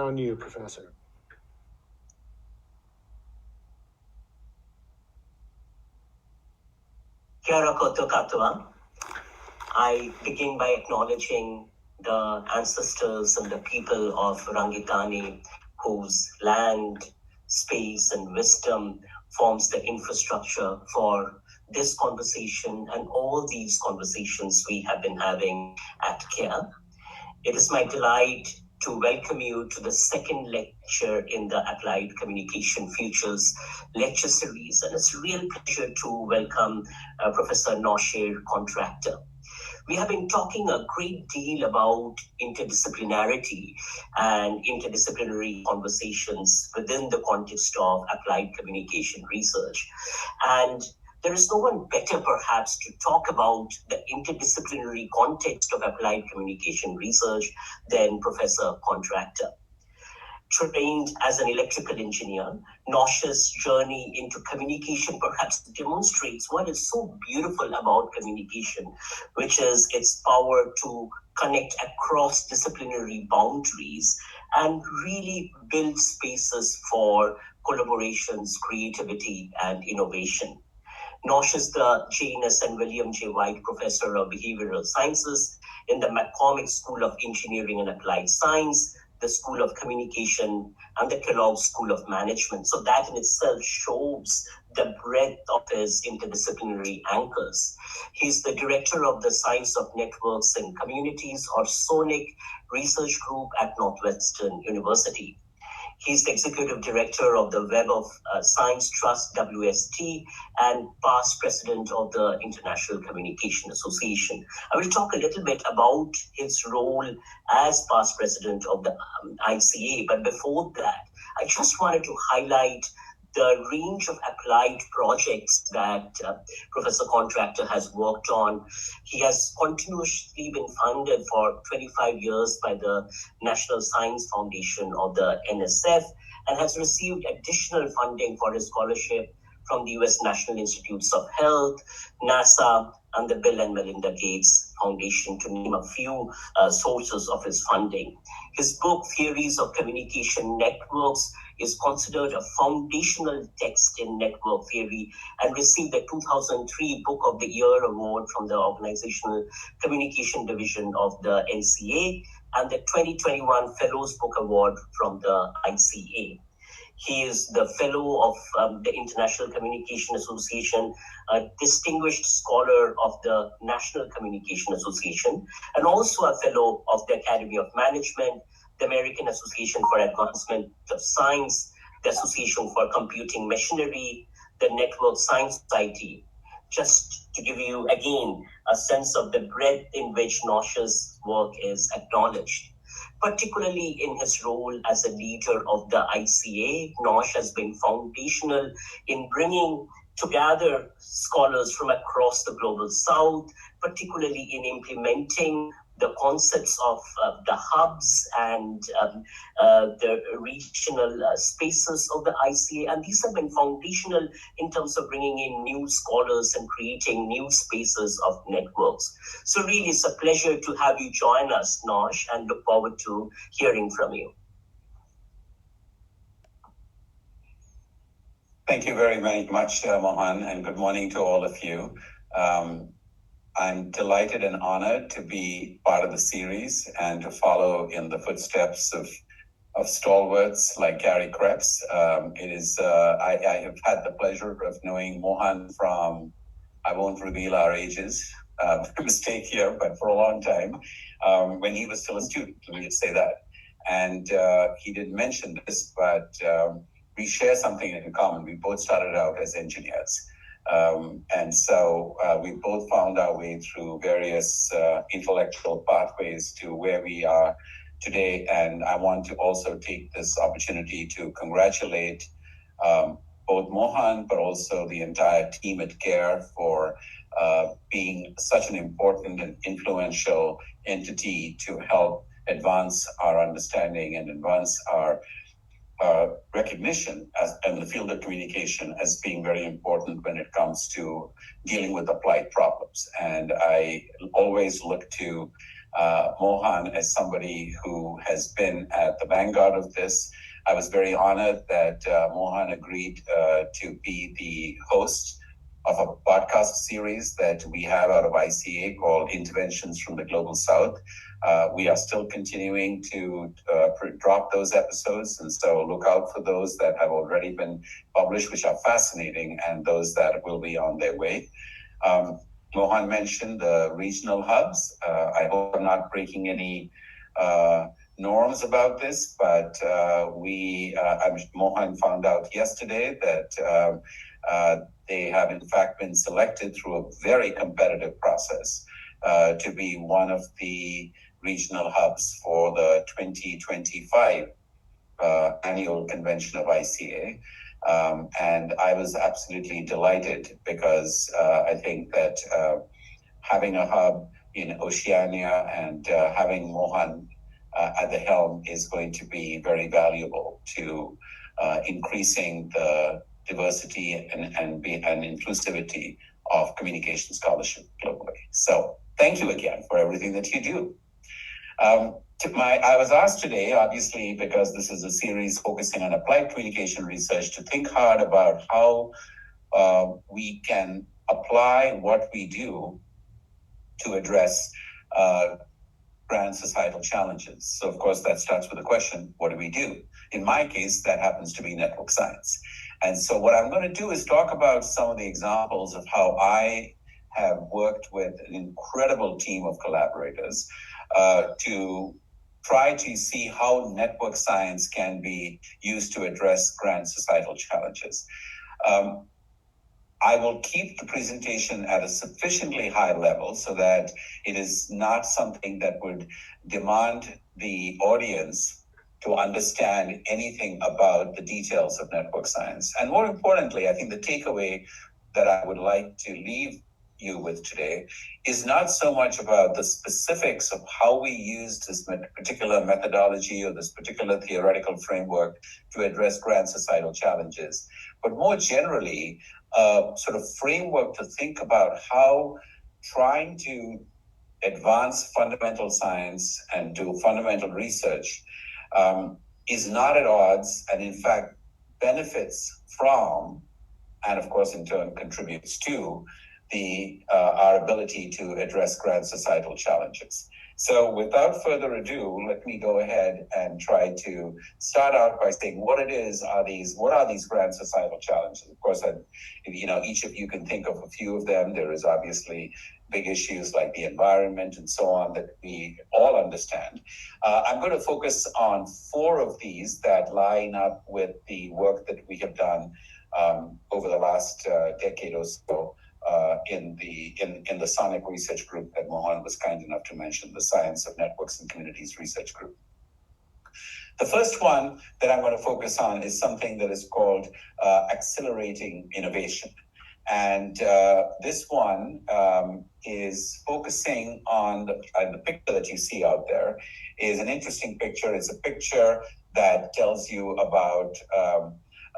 on you, Professor. Kia ora koutou katoa. I begin by acknowledging the ancestors and the people of Rangitani, whose land, space, and wisdom forms the infrastructure for this conversation and all these conversations we have been having at CARE. It is my delight to welcome you to the second lecture in the Applied Communication Futures lecture series. And it's a real pleasure to welcome Professor Noshir Contractor. We have been talking a great deal about interdisciplinarity and interdisciplinary conversations within the context of applied communication research. And there is no one better, perhaps, to talk about the interdisciplinary context of applied communication research than Professor Contractor. Trained as an electrical engineer, Nosh's journey into communication perhaps demonstrates what is so beautiful about communication, which is its power to connect across disciplinary boundaries and really build spaces for collaborations, creativity, and innovation. Nosh is the J.N.S. and William J. White Professor of Behavioral Sciences in the McCormick School of Engineering and Applied Science, the School of Communication, and the Kellogg School of Management. So that in itself shows the breadth of his interdisciplinary anchors. He's the director of the Science of Networks and Communities, or SONIC, research group at Northwestern University. He's the executive director of the Web of Science Trust, WST, and past president of the International Communication Association. I will talk a little bit about his role as past president of the ICA, but before that, I just wanted to highlight the range of applied projects that Professor Contractor has worked on. He has continuously been funded for 25 years by the National Science Foundation of the NSF and has received additional funding for his scholarship from the US National Institutes of Health, NASA, and the Bill and Melinda Gates Foundation, to name a few sources of his funding. His book, Theories of Communication Networks, is considered a foundational text in network theory and received the 2003 Book of the Year Award from the Organizational Communication Division of the NCA and the 2021 Fellows Book Award from the ICA. He is the fellow of the International Communication Association, a distinguished scholar of the National Communication Association, and also a fellow of the Academy of Management, the American Association for Advancement of Science, the Association for Computing Machinery, the Network Science Society. Just to give you, again, a sense of the breadth in which Nosh's work is acknowledged. Particularly in his role as a leader of the ICA, Nosh has been foundational in bringing together scholars from across the global south, particularly in implementing the concepts of the hubs and the regional spaces of the ICA. And these have been foundational in terms of bringing in new scholars and creating new spaces of networks. So really, it's a pleasure to have you join us, Nosh, and look forward to hearing from you. Thank you very, very much, Mohan, and good morning to all of you. I'm delighted and honored to be part of the series and to follow in the footsteps of stalwarts like Gary Krebs. I have had the pleasure of knowing Mohan from, I won't reveal our ages, mistake here, but for a long time, when he was still a student, let me just say that. And he didn't mention this, but we share something in common. We both started out as engineers. And so we both found our way through various intellectual pathways to where we are today. And I want to also take this opportunity to congratulate both Mohan, but also the entire team at CARE for being such an important and influential entity to help advance our understanding and advance our recognition in the field of communication as being very important when it comes to dealing with applied problems. And I always look to Mohan as somebody who has been at the vanguard of this. I was very honored that Mohan agreed to be the host of a podcast series that we have out of ICA called Interventions from the Global South. We are still continuing to drop those episodes, and so look out for those that have already been published, which are fascinating, and those that will be on their way. Mohan mentioned the regional hubs. I hope I'm not breaking any norms about this, but Mohan found out yesterday that they have in fact been selected through a very competitive process to be one of the regional hubs for the 2025 annual convention of ICA. And I was absolutely delighted because I think that having a hub in Oceania and having Mohan at the helm is going to be very valuable to increasing the diversity and inclusivity of communication scholarship globally. So thank you again for everything that you do. I was asked today, obviously, because this is a series focusing on applied communication research, to think hard about how we can apply what we do to address grand societal challenges. So, of course, that starts with the question, what do we do? In my case, that happens to be network science. And so what I'm going to do is talk about some of the examples of how I have worked with an incredible team of collaborators to try to see how network science can be used to address grand societal challenges. I will keep the presentation at a sufficiently high level so that it is not something that would demand the audience to understand anything about the details of network science. And more importantly, I think the takeaway that I would like to leave you with today is not so much about the specifics of how we use this particular methodology or this particular theoretical framework to address grand societal challenges, but more generally, sort of framework to think about how trying to advance fundamental science and do fundamental research is not at odds and in fact benefits from, and of course in turn contributes to, our ability to address grand societal challenges. So without further ado, let me go ahead and try to start out by saying what are these grand societal challenges? Of course, each of you can think of a few of them. There is obviously big issues like the environment and so on that we all understand. I'm going to focus on 4 of these that line up with the work that we have done over the last decade or so. In the Sonic Research Group that Mohan was kind enough to mention, the Science of Networks and Communities Research Group. The first one that I'm going to focus on is something that is called accelerating innovation. And this one is focusing on the picture that you see out there is an interesting picture. It's a picture that tells you about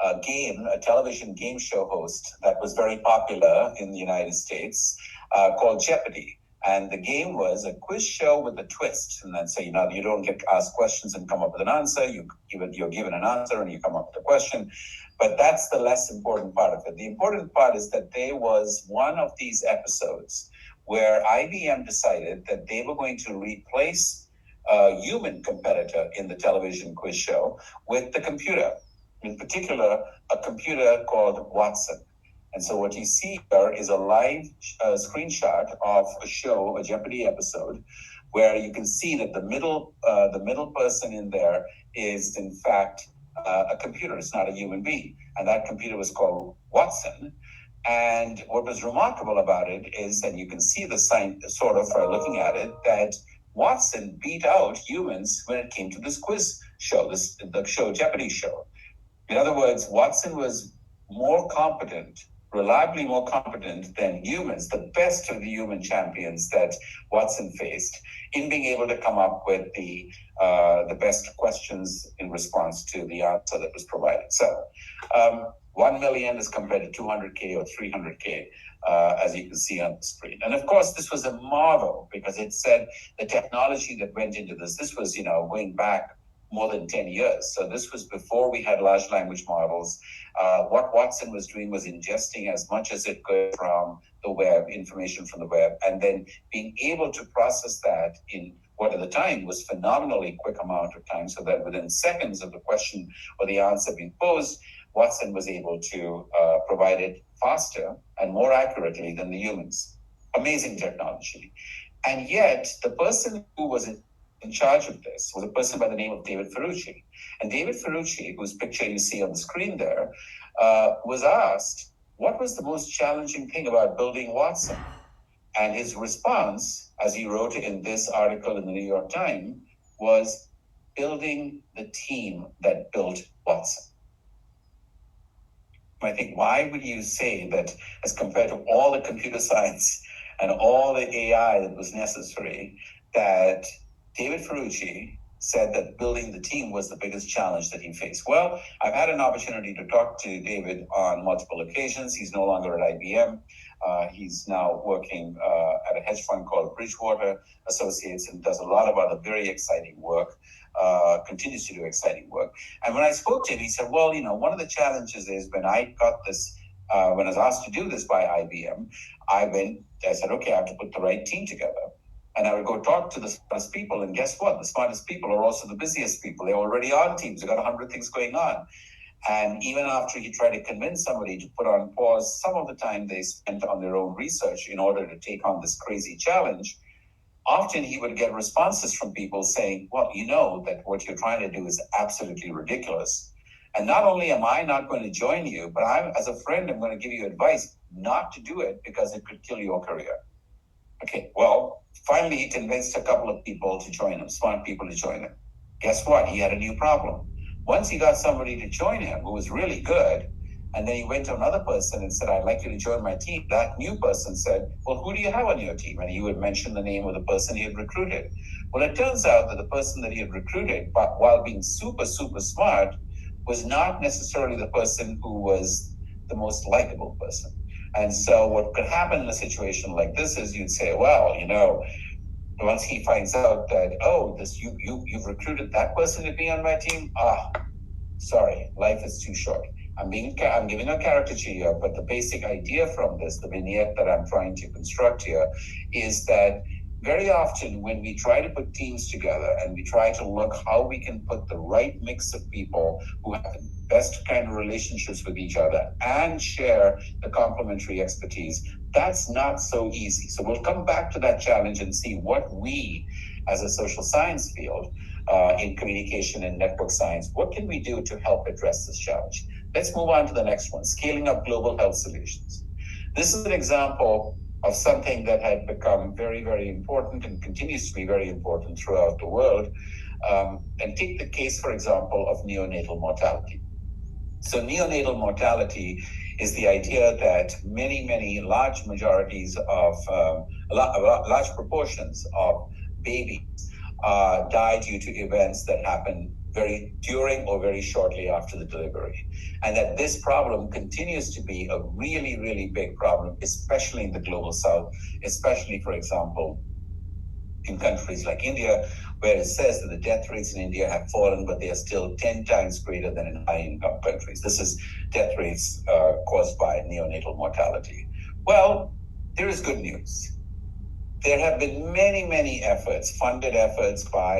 a television game show host that was very popular in the United States called Jeopardy. And the game was a quiz show with a twist. And then so, you don't get asked questions and come up with an answer. You're given an answer and you come up with a question. But that's the less important part of it. The important part is that there was one of these episodes where IBM decided that they were going to replace a human competitor in the television quiz show with the computer. In particular, a computer called Watson. And so what you see here is a live screenshot of a Jeopardy episode, where you can see that the middle person in there is in fact a computer. It's not a human being. And that computer was called Watson. And what was remarkable about it is that you can see the sign, sort of looking at it, that Watson beat out humans when it came to this quiz show, the Jeopardy show. In other words, Watson was more competent, reliably more competent than humans, the best of the human champions that Watson faced, in being able to come up with the best questions in response to the answer that was provided. So 1 million is compared to 200K or 300K. as you can see on the screen. And of course, this was a marvel because it said the technology that went into this was, going back more than 10 years. So this was before we had large language models. What Watson was doing was ingesting as much as it could from the web, information from the web, and then being able to process that in what at the time was phenomenally quick amount of time, so that within seconds of the question or the answer being posed, Watson was able to provide it faster and more accurately than the humans. Amazing technology. And yet, the person who was in charge of this was a person by the name of David Ferrucci. And David Ferrucci, whose picture you see on the screen there, was asked, what was the most challenging thing about building Watson? And his response, as he wrote in this article in the New York Times, was building the team that built Watson. I think, why would you say that as compared to all the computer science and all the AI that was necessary, that David Ferrucci said that building the team was the biggest challenge that he faced? Well, I've had an opportunity to talk to David on multiple occasions. He's no longer at IBM. He's now working at a hedge fund called Bridgewater Associates and does a lot of other very exciting work, continues to do exciting work. And when I spoke to him, he said, well, one of the challenges is when I got this, when I was asked to do this by IBM, I said, okay, I have to put the right team together. And I would go talk to the smartest people. And guess what? The smartest people are also the busiest people. They're already on teams. They've got 100 things going on. And even after he tried to convince somebody to put on pause some of the time they spent on their own research in order to take on this crazy challenge, often he would get responses from people saying, well, that what you're trying to do is absolutely ridiculous. And not only am I not going to join you, but as a friend, I'm going to give you advice not to do it because it could kill your career. Okay, well, finally he convinced a couple of people to join him, smart people to join him. Guess what? He had a new problem. Once he got somebody to join him who was really good, and then he went to another person and said, I'd like you to join my team. That new person said, well, who do you have on your team? And he would mention the name of the person he had recruited. Well, it turns out that the person that he had recruited, but while being super, super smart, was not necessarily the person who was the most likable person. And so what could happen in a situation like this is you'd say, well, once he finds out that, you've recruited that person to be on my team, sorry, life is too short. I'm giving a caricature here, but the basic idea from this, the vignette that I'm trying to construct here, is that very often when we try to put teams together and we try to look how we can put the right mix of people who have the best kind of relationships with each other and share the complementary expertise, that's not so easy. So we'll come back to that challenge and see what we as a social science field in communication and network science, what can we do to help address this challenge? Let's move on to the next one, scaling up global health solutions. This is an example of something that had become very, very important and continues to be very important throughout the world. And take the case, for example, of neonatal mortality. So neonatal mortality is the idea that many large majorities of, large proportions of babies die due to events that happen during or very shortly after the delivery. And that this problem continues to be a really, really big problem, especially in the global south, especially, for example, in countries like India, where it says that the death rates in India have fallen, but they are still 10 times greater than in high-income countries. This is death rates caused by neonatal mortality. Well, there is good news. There have been many efforts, funded efforts by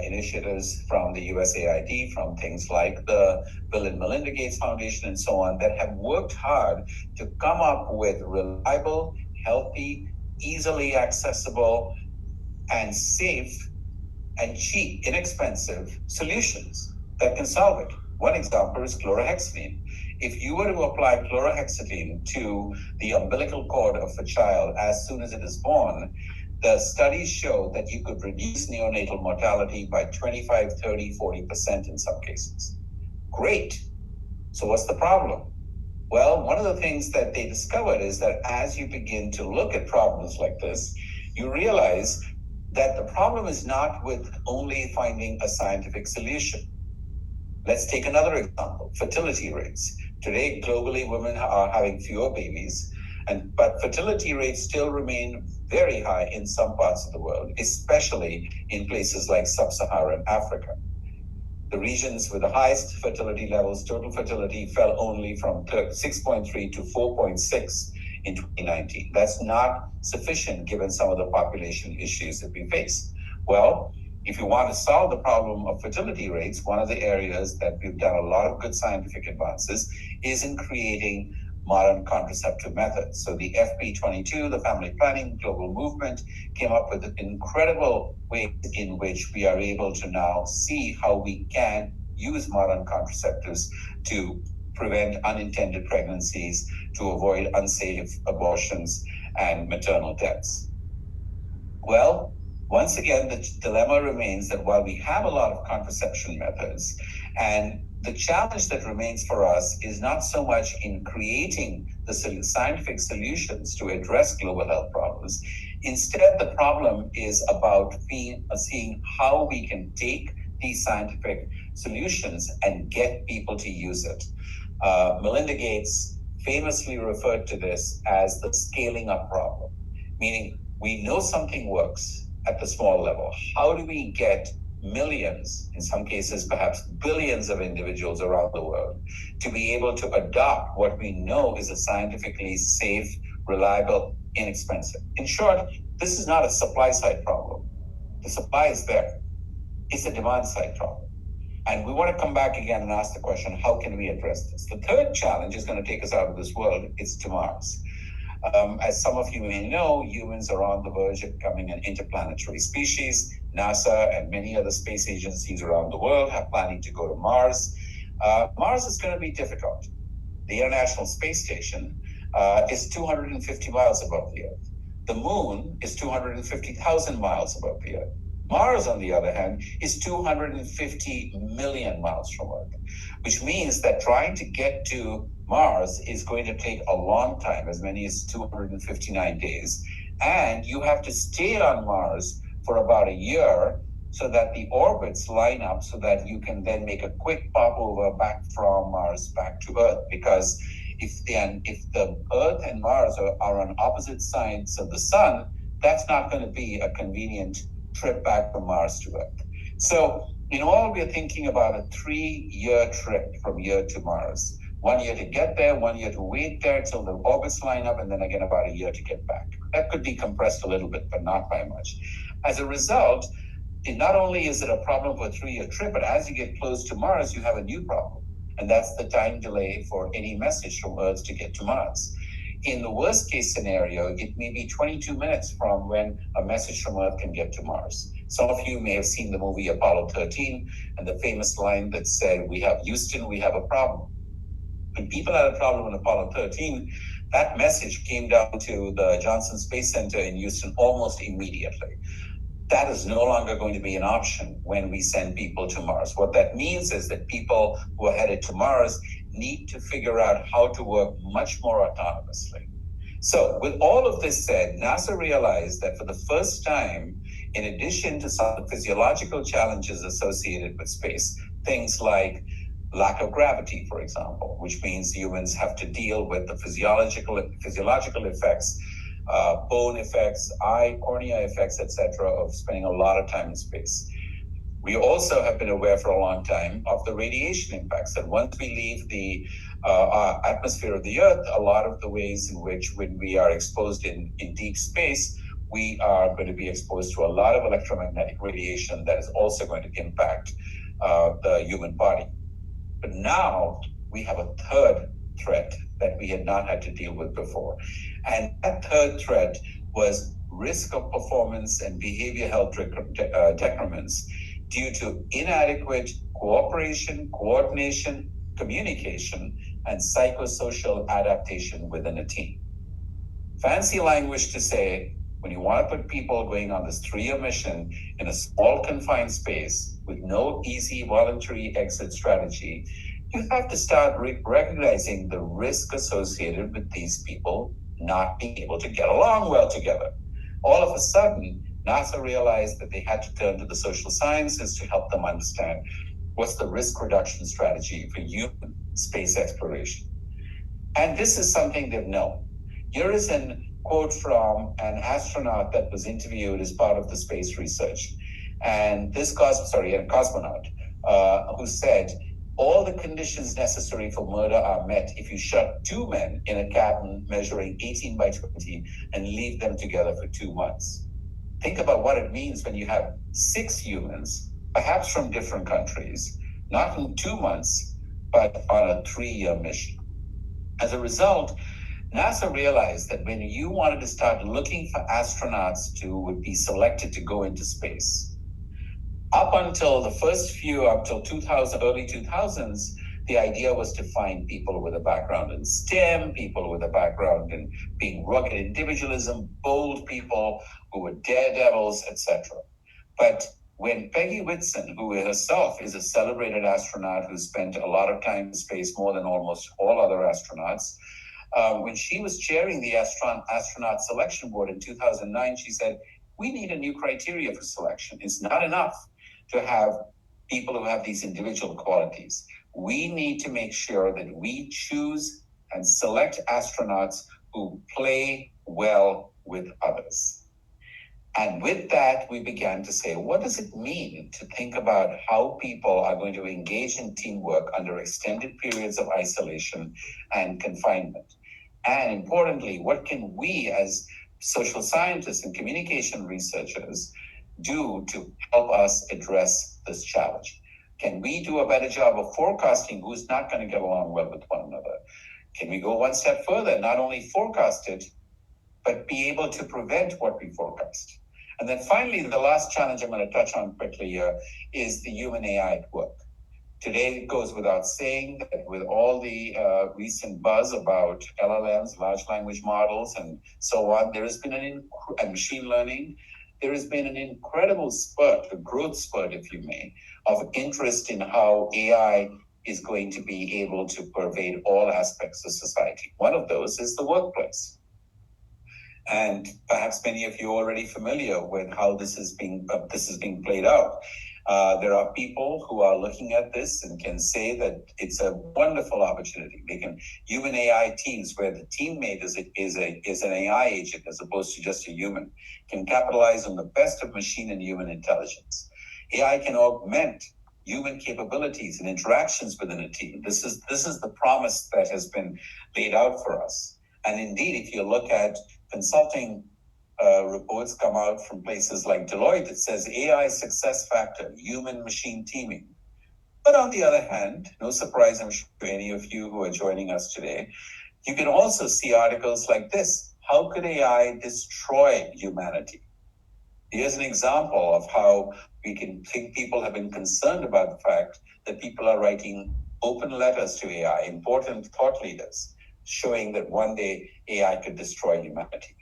initiatives from the USAID, from things like the Bill and Melinda Gates Foundation and so on, that have worked hard to come up with reliable, healthy, easily accessible, and safe and cheap, inexpensive solutions that can solve it. One example is chlorhexidine. If you were to apply chlorhexidine to the umbilical cord of a child as soon as it is born, the studies show that you could reduce neonatal mortality by 25, 30, 40% in some cases. Great. So what's the problem? Well, one of the things that they discovered is that as you begin to look at problems like this, you realize that the problem is not with only finding a scientific solution. Let's take another example, fertility rates. Today, globally, women are having fewer babies, But fertility rates still remain very high in some parts of the world, especially in places like sub-Saharan Africa. The regions with the highest fertility levels, total fertility, fell only from 6.3 to 4.6 in 2019. That's not sufficient given some of the population issues that we face. Well, if you want to solve the problem of fertility rates, one of the areas that we've done a lot of good scientific advances is in creating modern contraceptive methods. So the FP22, the Family Planning Global Movement, came up with incredible ways in which we are able to now see how we can use modern contraceptives to prevent unintended pregnancies, to avoid unsafe abortions and maternal deaths. Well, once again, the dilemma remains that while we have a lot of contraception methods, and the challenge that remains for us is not so much in creating the scientific solutions to address global health problems. Instead, the problem is about seeing how we can take these scientific solutions and get people to use it. Melinda Gates famously referred to this as the scaling up problem, meaning we know something works at the small level. How do we get millions, in some cases perhaps billions of individuals around the world to be able to adopt what we know is a scientifically safe, reliable, inexpensive? In short, this is not a supply side problem. The supply is there. It's a demand side problem. And we want to come back again and ask the question, how can we address this? The third challenge is going to take us out of this world. It's to Mars. As some of you may know, humans are on the verge of becoming an interplanetary species. NASA and many other space agencies around the world are planning to go to Mars. Mars is going to be difficult. The International Space Station is 250 miles above the Earth. The Moon is 250,000 miles above the Earth. Mars, on the other hand, is 250 million miles from Earth, which means that trying to get to Mars is going to take a long time, as many as 259 days. And you have to stay on Mars for about a year so that the orbits line up so that you can then make a quick popover back from Mars back to Earth. Because if the Earth and Mars are on opposite sides of the sun, that's not going to be a convenient trip back from Mars to Earth. So in all, we're thinking about a 3-year trip from here to Mars. 1 year to get there, 1 year to wait there till the orbits line up, and then again about a year to get back. That could be compressed a little bit, but not by much. As a result, not only is it a problem for a 3-year trip, but as you get close to Mars, you have a new problem. And that's the time delay for any message from Earth to get to Mars. In the worst case scenario, it may be 22 minutes from when a message from Earth can get to Mars. Some of you may have seen the movie Apollo 13 and the famous line that said, "We have Houston, we have a problem." When people had a problem in Apollo 13, that message came down to the Johnson Space Center in Houston almost immediately. That is no longer going to be an option when we send people to Mars. What that means is that people who are headed to Mars need to figure out how to work much more autonomously. So with all of this said, NASA realized that for the first time, in addition to some physiological challenges associated with space, things like lack of gravity, for example, which means humans have to deal with the physiological effects, bone effects, cornea effects, etc., of spending a lot of time in space. We also have been aware for a long time of the radiation impacts, that once we leave the atmosphere of the Earth, a lot of the ways in which when we are exposed in deep space, we are going to be exposed to a lot of electromagnetic radiation that is also going to impact the human body. But now we have a third threat that we had not had to deal with before. And that third threat was risk of performance and behavior health decrements due to inadequate cooperation, coordination, communication, and psychosocial adaptation within a team. Fancy language to say, when you want to put people going on this 3-year mission in a small confined space with no easy voluntary exit strategy, you have to start recognizing the risk associated with these people not being able to get along well together. All of a sudden, NASA realized that they had to turn to the social sciences to help them understand what's the risk reduction strategy for human space exploration. And this is something they've known. Here is a quote from an astronaut that was interviewed as part of the space research. And a cosmonaut, who said, all the conditions necessary for murder are met if you shut two men in a cabin measuring 18 by 20 and leave them together for 2 months. Think about what it means when you have 6 humans, perhaps from different countries, not in 2 months, but on a 3-year mission. As a result, NASA realized that when you wanted to start looking for astronauts to would be selected to go into space, up until the first few, up till 2000, early 2000s, the idea was to find people with a background in STEM, people with a background in being rugged individualism, bold people who were daredevils, etc. But when Peggy Whitson, who herself is a celebrated astronaut who spent a lot of time in space, more than almost all other astronauts, when she was chairing the astronaut selection board in 2009, she said, we need a new criteria for selection. It's not enough to have people who have these individual qualities. We need to make sure that we choose and select astronauts who play well with others. And with that, we began to say, what does it mean to think about how people are going to engage in teamwork under extended periods of isolation and confinement? And importantly, what can we as social scientists and communication researchers do to help us address this challenge? Can we do a better job of forecasting who's not going to get along well with one another? Can we go one step further, not only forecast it, but be able to prevent what we forecast? And then finally, the last challenge I'm going to touch on quickly here is the human AI at work. Today, it goes without saying that with all the recent buzz about LLMs, large language models, and so on, there has been and machine learning, there has been an incredible spurt, a growth spurt, if you may, of interest in how AI is going to be able to pervade all aspects of society. One of those is the workplace. And perhaps many of you are already familiar with how this is being played out. There are people who are looking at this and can say that it's a wonderful opportunity. They can human AI teams where the teammate is an AI agent as opposed to just a human, can capitalize on the best of machine and human intelligence. AI can augment human capabilities and interactions within a team. This is the promise that has been laid out for us. And indeed, if you look at consulting reports come out from places like Deloitte that says AI success factor, human machine teaming. But on the other hand, no surprise, I'm sure to any of you who are joining us today, you can also see articles like this. How could AI destroy humanity? Here's an example of how we can think people have been concerned about the fact that people are writing open letters to AI, important thought leaders, showing that one day AI could destroy humanity.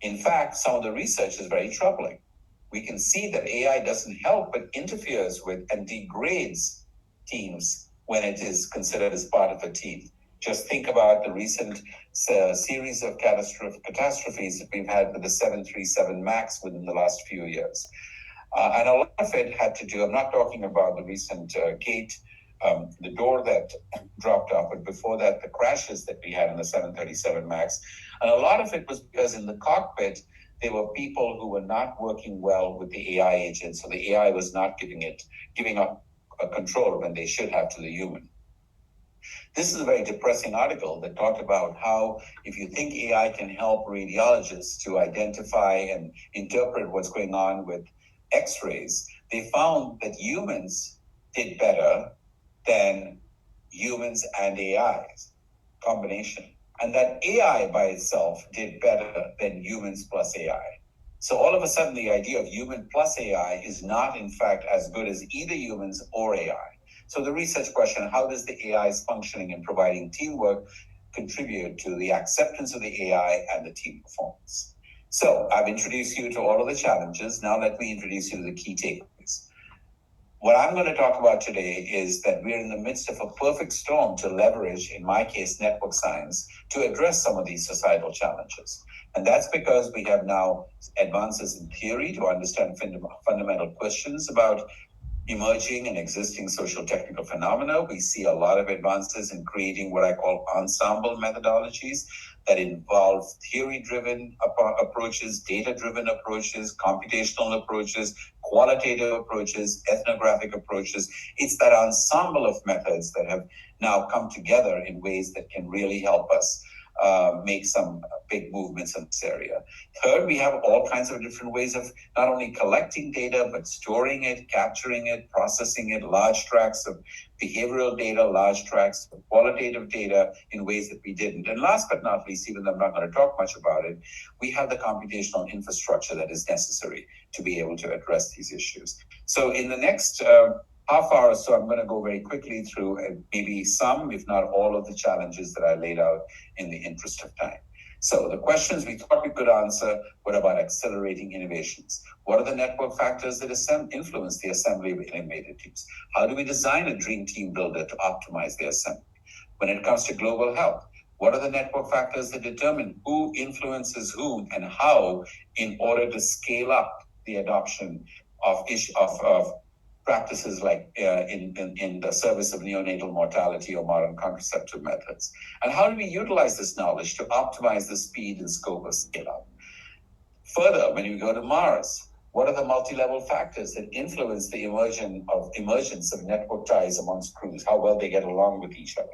In fact, some of the research is very troubling. We can see that AI doesn't help but interferes with and degrades teams when it is considered as part of a team. Just think about the recent series of catastrophes that we've had with the 737 MAX within the last few years. And a lot of it had to do, I'm not talking about the recent gate, the door that dropped off, but before that, the crashes that we had in the 737 MAX. And a lot of it was because in the cockpit, there were people who were not working well with the AI agent. So the AI was not giving up control when they should have to the human. This is a very depressing article that talked about how if you think AI can help radiologists to identify and interpret what's going on with X-rays, they found that humans did better than humans and AI's combination. And that AI by itself did better than humans plus AI. So all of a sudden, the idea of human plus AI is not, in fact, as good as either humans or AI. So the research question, how does the AI's functioning and providing teamwork contribute to the acceptance of the AI and the team performance? So I've introduced you to all of the challenges. Now let me introduce you to the key takeaways. What I'm going to talk about today is that we're in the midst of a perfect storm to leverage, in my case, network science, to address some of these societal challenges. And that's because we have now advances in theory to understand fundamental questions about emerging and existing social technical phenomena. We see a lot of advances in creating what I call ensemble methodologies that involve theory-driven approaches, data-driven approaches, computational approaches, qualitative approaches, ethnographic approaches. It's that ensemble of methods that have now come together in ways that can really help us make some big movements in this area. Third, we have all kinds of different ways of not only collecting data, but storing it, capturing it, processing it, large tracts of behavioral data, large tracts of qualitative data in ways that we didn't. And last but not least, even though I'm not going to talk much about it, we have the computational infrastructure that is necessary to be able to address these issues. So in the next half hour or so, I'm going to go very quickly through maybe some, if not all, of the challenges that I laid out in the interest of time. So the questions we thought we could answer were about accelerating innovations. What are the network factors that influence the assembly of innovative teams? How do we design a dream team builder to optimize the assembly? When it comes to global health, what are the network factors that determine who influences who and how in order to scale up the adoption of practices like in the service of neonatal mortality or modern contraceptive methods? And how do we utilize this knowledge to optimize the speed and scope of scale-up? Further, when you go to Mars, what are the multi-level factors that influence the emergence of network ties amongst crews, how well they get along with each other?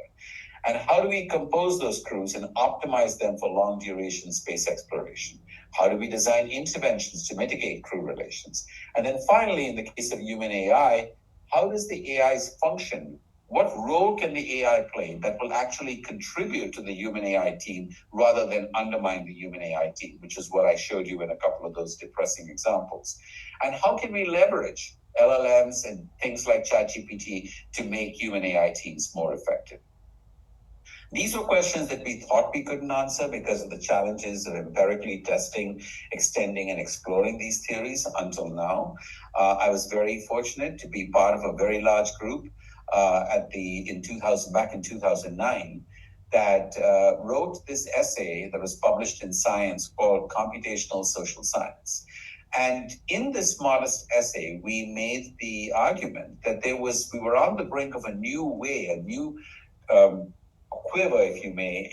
And how do we compose those crews and optimize them for long-duration space exploration? How do we design interventions to mitigate crew relations? And then finally, in the case of human AI, how does the AI's function? What role can the AI play that will actually contribute to the human AI team rather than undermine the human AI team, which is what I showed you in a couple of those depressing examples? And how can we leverage LLMs and things like ChatGPT to make human AI teams more effective? These were questions that we thought we couldn't answer because of the challenges of empirically testing, extending, and exploring these theories until now. I was very fortunate to be part of a very large group back in 2009 that wrote this essay that was published in Science called Computational Social Science. And in this modest essay, we made the argument that we were on the brink of a new way, a new quiver, if you may,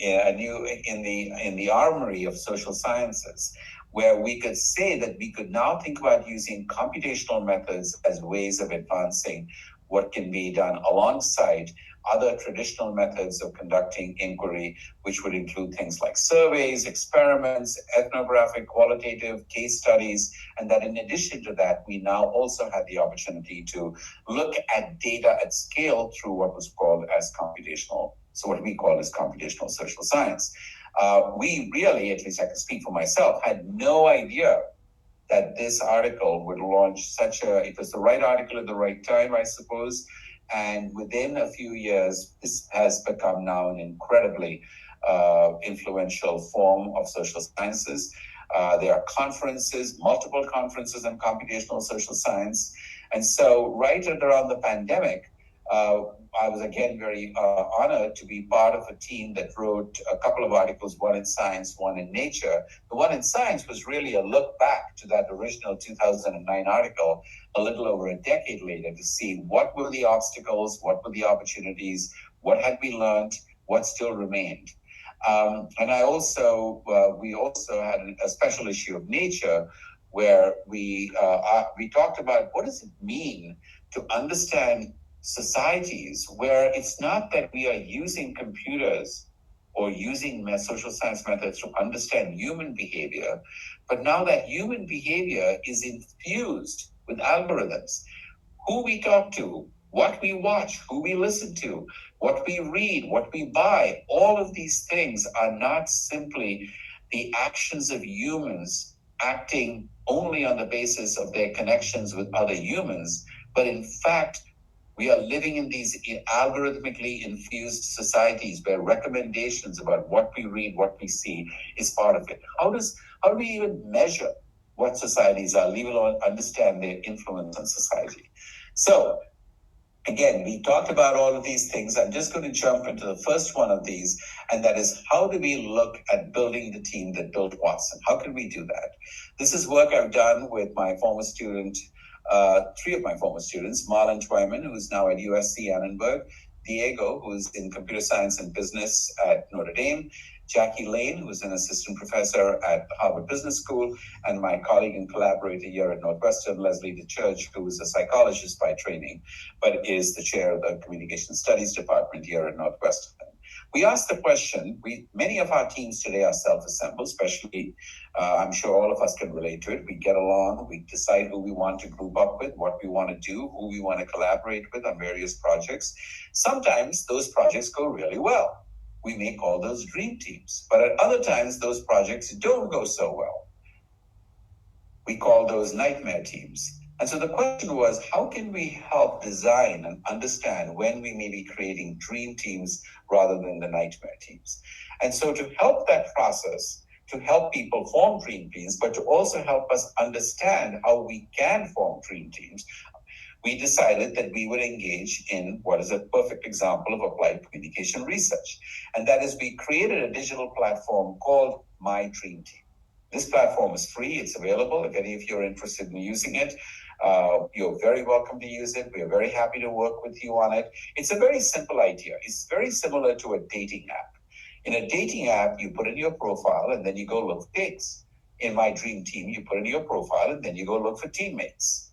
in the armory of social sciences, where we could say that we could now think about using computational methods as ways of advancing what can be done alongside other traditional methods of conducting inquiry, which would include things like surveys, experiments, ethnographic, qualitative case studies, and that in addition to that, we now also had the opportunity to look at data at scale through what was called as computational. So what we call is computational social science. We really, at least I can speak for myself, had no idea that this article would launch it was the right article at the right time, I suppose. And within a few years, this has become now an incredibly influential form of social sciences. There are multiple conferences on computational social science. And so right around the pandemic, I was again very honored to be part of a team that wrote a couple of articles, one in Science, one in Nature. The one in Science was really a look back to that original 2009 article a little over a decade later to see what were the obstacles, what were the opportunities, what had we learned, what still remained. And we also had a special issue of Nature where we talked about what does it mean to understand societies where it's not that we are using computers or using social science methods to understand human behavior, but now that human behavior is infused with algorithms. Who we talk to, what we watch, who we listen to, what we read, what we buy, all of these things are not simply the actions of humans acting only on the basis of their connections with other humans, but in fact, we are living in these algorithmically infused societies where recommendations about what we read, what we see is part of it. How do we even measure what societies are, leave alone understand their influence on society? So again, we talked about all of these things. I'm just going to jump into the first one of these, and that is how do we look at building the team that built Watson? How can we do that? This is work I've done with my former student, three of my former students, Marlon Twyman, who is now at USC Annenberg, Diego, who is in computer science and business at Notre Dame, Jackie Lane, who's an assistant professor at Harvard Business School, and my colleague and collaborator here at Northwestern, Leslie DeChurch, who is a psychologist by training, but is the chair of the Communication Studies Department here at Northwestern. We asked the question, many of our teams today are self-assembled, especially, I'm sure all of us can relate to it. We get along, we decide who we want to group up with, what we want to do, who we want to collaborate with on various projects. Sometimes those projects go really well. We may call those dream teams, but at other times those projects don't go so well. We call those nightmare teams. And so the question was, how can we help design and understand when we may be creating dream teams rather than the nightmare teams? And so to help that process, to help people form dream teams, but to also help us understand how we can form dream teams, we decided that we would engage in what is a perfect example of applied communication research. And that is, we created a digital platform called My Dream Team. This platform is free, it's available. If any of you are interested in using it, you're very welcome to use it. We are very happy to work with you on it. It's a very simple idea. It's very similar to a dating app. In a dating app, you put in your profile and then you go look for dates. In My Dream Team, you put in your profile and then you go look for teammates.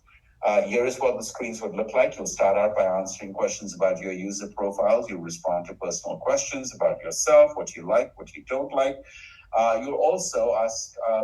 Here is what the screens would look like. You'll start out by answering questions about your user profiles. You'll respond to personal questions about yourself, what you like, what you don't like. You'll also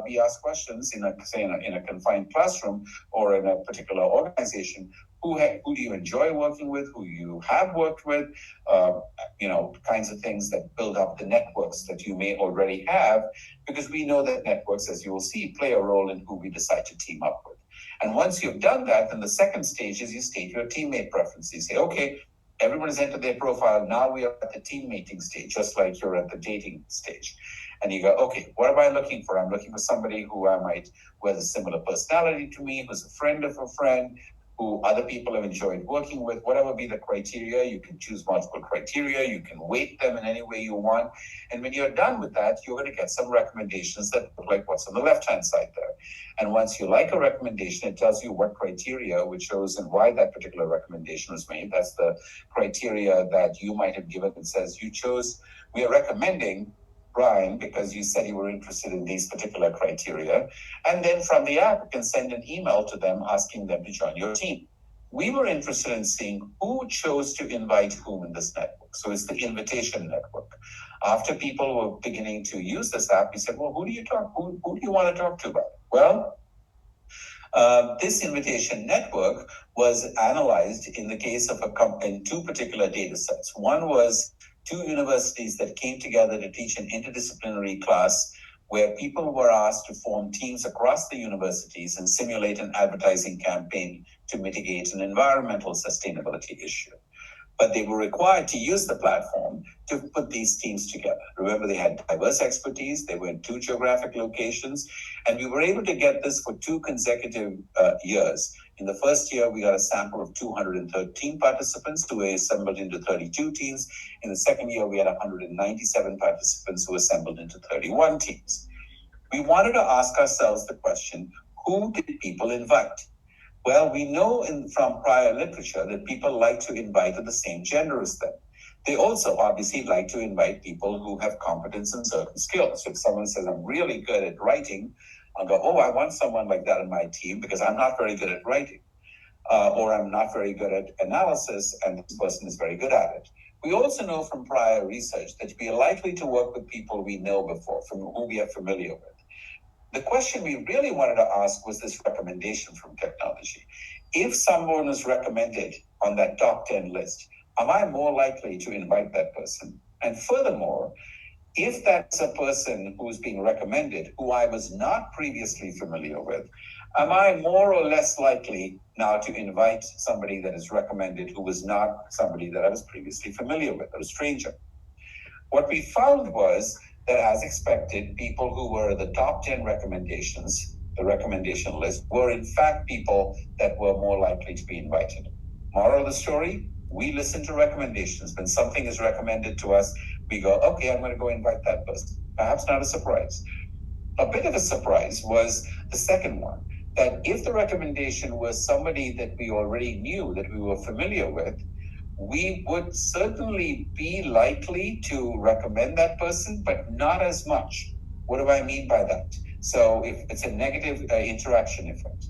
be asked questions in a confined classroom or in a particular organization. Who do you enjoy working with? Who you have worked with? Kinds of things that build up the networks that you may already have, because we know that networks, as you will see, play a role in who we decide to team up with. And once you've done that, then the second stage is you state your teammate preference. You say, okay, everyone has entered their profile. Now we are at the teammating stage, just like you're at the dating stage. And you go, okay, what am I looking for? I'm looking for somebody who has a similar personality to me, who's a friend of a friend, who other people have enjoyed working with. Whatever be the criteria, you can choose multiple criteria. You can weight them in any way you want. And when you're done with that, you're going to get some recommendations that look like what's on the left-hand side there. And once you like a recommendation, it tells you what criteria, which shows and why that particular recommendation was made. That's the criteria that you might have given. It says we are recommending Brian because you said you were interested in these particular criteria. And then from the app, you can send an email to them asking them to join your team. We were interested in seeing who chose to invite whom in this network. So it's the invitation network. After people were beginning to use this app, we said, well, who do you want to talk to about it? Well, this invitation network was analyzed in the case of in two particular data sets. One was two universities that came together to teach an interdisciplinary class where people were asked to form teams across the universities and simulate an advertising campaign to mitigate an environmental sustainability issue. But they were required to use the platform to put these teams together. Remember, they had diverse expertise. They were in two geographic locations, and we were able to get this for 2 consecutive years. In the first year, we got a sample of 213 participants who were assembled into 32 teams. In the second year, we had 197 participants who assembled into 31 teams. We wanted to ask ourselves the question, who did people invite? Well, we know from prior literature that people like to invite the same gender as them. They also obviously like to invite people who have competence in certain skills. So if someone says, I'm really good at writing, I'll go, I want someone like that on my team because I'm not very good at writing. Or I'm not very good at analysis and this person is very good at it. We also know from prior research that we are likely to work with people we know before, from who we are familiar with. The question we really wanted to ask was this recommendation from technology. If someone is recommended on that top 10 list, am I more likely to invite that person? And furthermore, if that's a person who's being recommended, who I was not previously familiar with, am I more or less likely now to invite somebody that is recommended who was not somebody that I was previously familiar with, or a stranger? What we found was that, as expected, people who were the top 10 recommendations, the recommendation list, were in fact people that were more likely to be invited. Moral of the story, we listen to recommendations. When something is recommended to us, we go, okay, I'm going to go invite that person. Perhaps not a surprise. A bit of a surprise was the second one, that if the recommendation was somebody that we already knew, that we were familiar with, we would certainly be likely to recommend that person, but not as much. What do I mean by that? So if it's a negative interaction effect,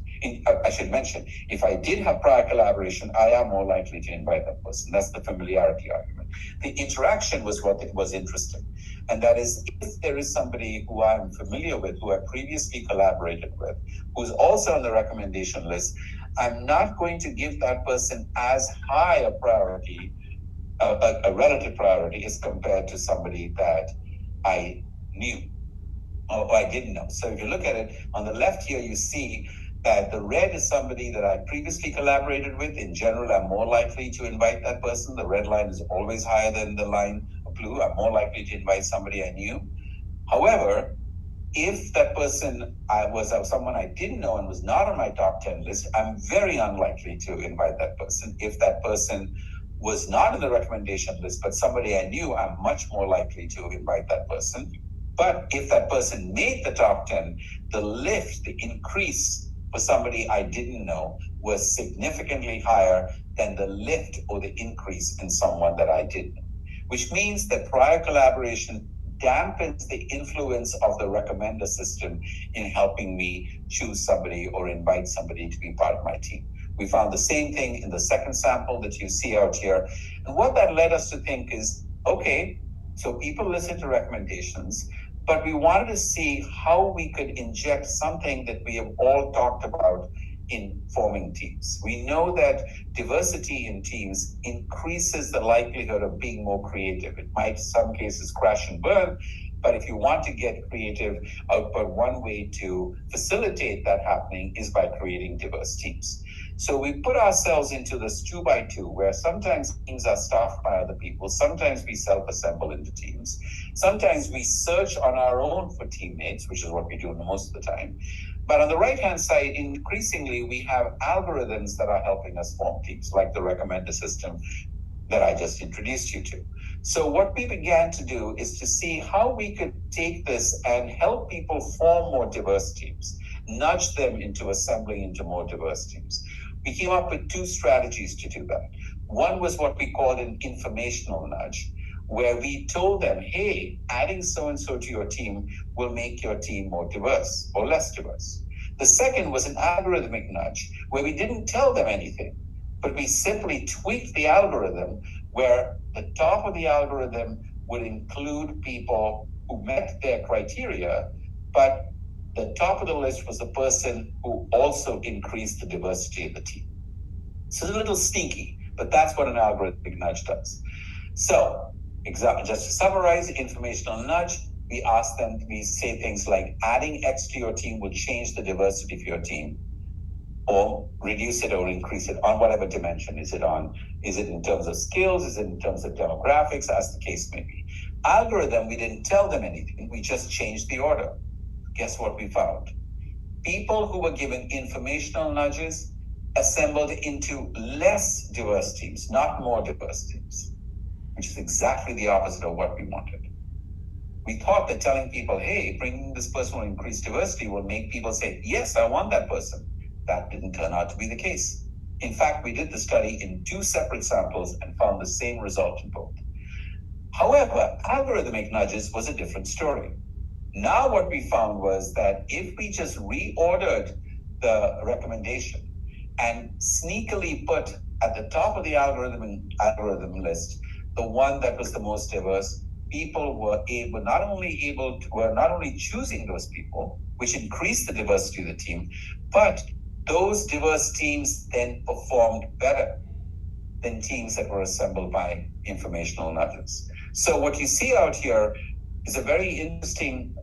I should mention, if I did have prior collaboration, I am more likely to invite that person. That's the familiarity argument. The interaction was what was interesting. And that is, if there is somebody who I'm familiar with, who I previously collaborated with, who's also on the recommendation list, I'm not going to give that person as high a priority, a relative priority, as compared to somebody that I knew or I didn't know. So if you look at it on the left here, you see that the red is somebody that I previously collaborated with. In general, I'm more likely to invite that person. The red line is always higher than the line of blue. I'm more likely to invite somebody I knew. However, if that person was someone I didn't know and was not on my top 10 list, I'm very unlikely to invite that person. If that person was not in the recommendation list, but somebody I knew, I'm much more likely to invite that person. But if that person made the top 10, the lift, the increase for somebody I didn't know was significantly higher than the lift or the increase in someone that I did know, which means that prior collaboration dampens the influence of the recommender system in helping me choose somebody or invite somebody to be part of my team. We found the same thing in the second sample that you see out here. And what that led us to think is, okay, so people listen to recommendations, but we wanted to see how we could inject something that we have all talked about in forming teams. We know that diversity in teams increases the likelihood of being more creative. It might, in some cases, crash and burn, but if you want to get creative, but one way to facilitate that happening is by creating diverse teams. So we put ourselves into this 2x2, where sometimes teams are staffed by other people, sometimes we self-assemble into teams, sometimes we search on our own for teammates, which is what we do most of the time. But on the right-hand side, increasingly, we have algorithms that are helping us form teams, like the recommender system that I just introduced you to. So what we began to do is to see how we could take this and help people form more diverse teams, nudge them into assembling into more diverse teams. We came up with two strategies to do that. One was what we called an informational nudge, where we told them, hey, adding so-and-so to your team will make your team more diverse or less diverse. The second was an algorithmic nudge, where we didn't tell them anything, but we simply tweaked the algorithm where the top of the algorithm would include people who met their criteria, but the top of the list was the person who also increased the diversity of the team. So it's a little sneaky, but that's what an algorithmic nudge does. So, just to summarize, informational nudge, we ask them, we say things like adding X to your team will change the diversity of your team, or reduce it or increase it on whatever dimension. Is it in terms of skills? Is it in terms of demographics? As the case may be. Algorithm, we didn't tell them anything. We just changed the order. Guess what we found? People who were given informational nudges assembled into less diverse teams, not more diverse teams, which is exactly the opposite of what we wanted. We thought that telling people, hey, bringing this person will increase diversity will make people say, yes, I want that person. That didn't turn out to be the case. In fact, we did the study in 2 separate samples and found the same result in both. However, algorithmic nudges was a different story. Now what we found was that if we just reordered the recommendation and sneakily put at the top of the algorithm list the one that was the most diverse, people were not only choosing those people, which increased the diversity of the team, but those diverse teams then performed better than teams that were assembled by informational nudges. So what you see out here is a very interesting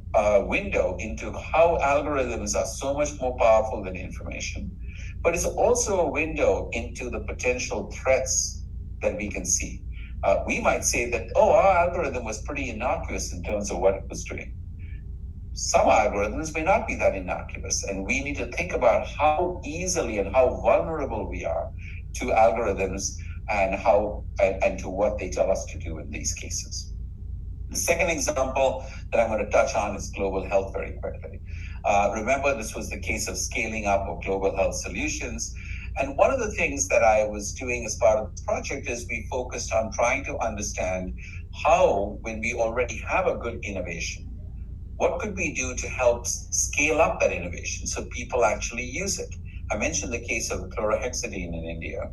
window into how algorithms are so much more powerful than information, but it's also a window into the potential threats that we can see. We might say that, our algorithm was pretty innocuous in terms of what it was doing. Some algorithms may not be that innocuous, and we need to think about how easily and how vulnerable we are to algorithms and to what they tell us to do in these cases. The second example that I'm going to touch on is global health very quickly. Remember, this was the case of scaling up of global health solutions. And one of the things that I was doing as part of this project is we focused on trying to understand how, when we already have a good innovation, what could we do to help scale up that innovation so people actually use it? I mentioned the case of chlorhexidine in India.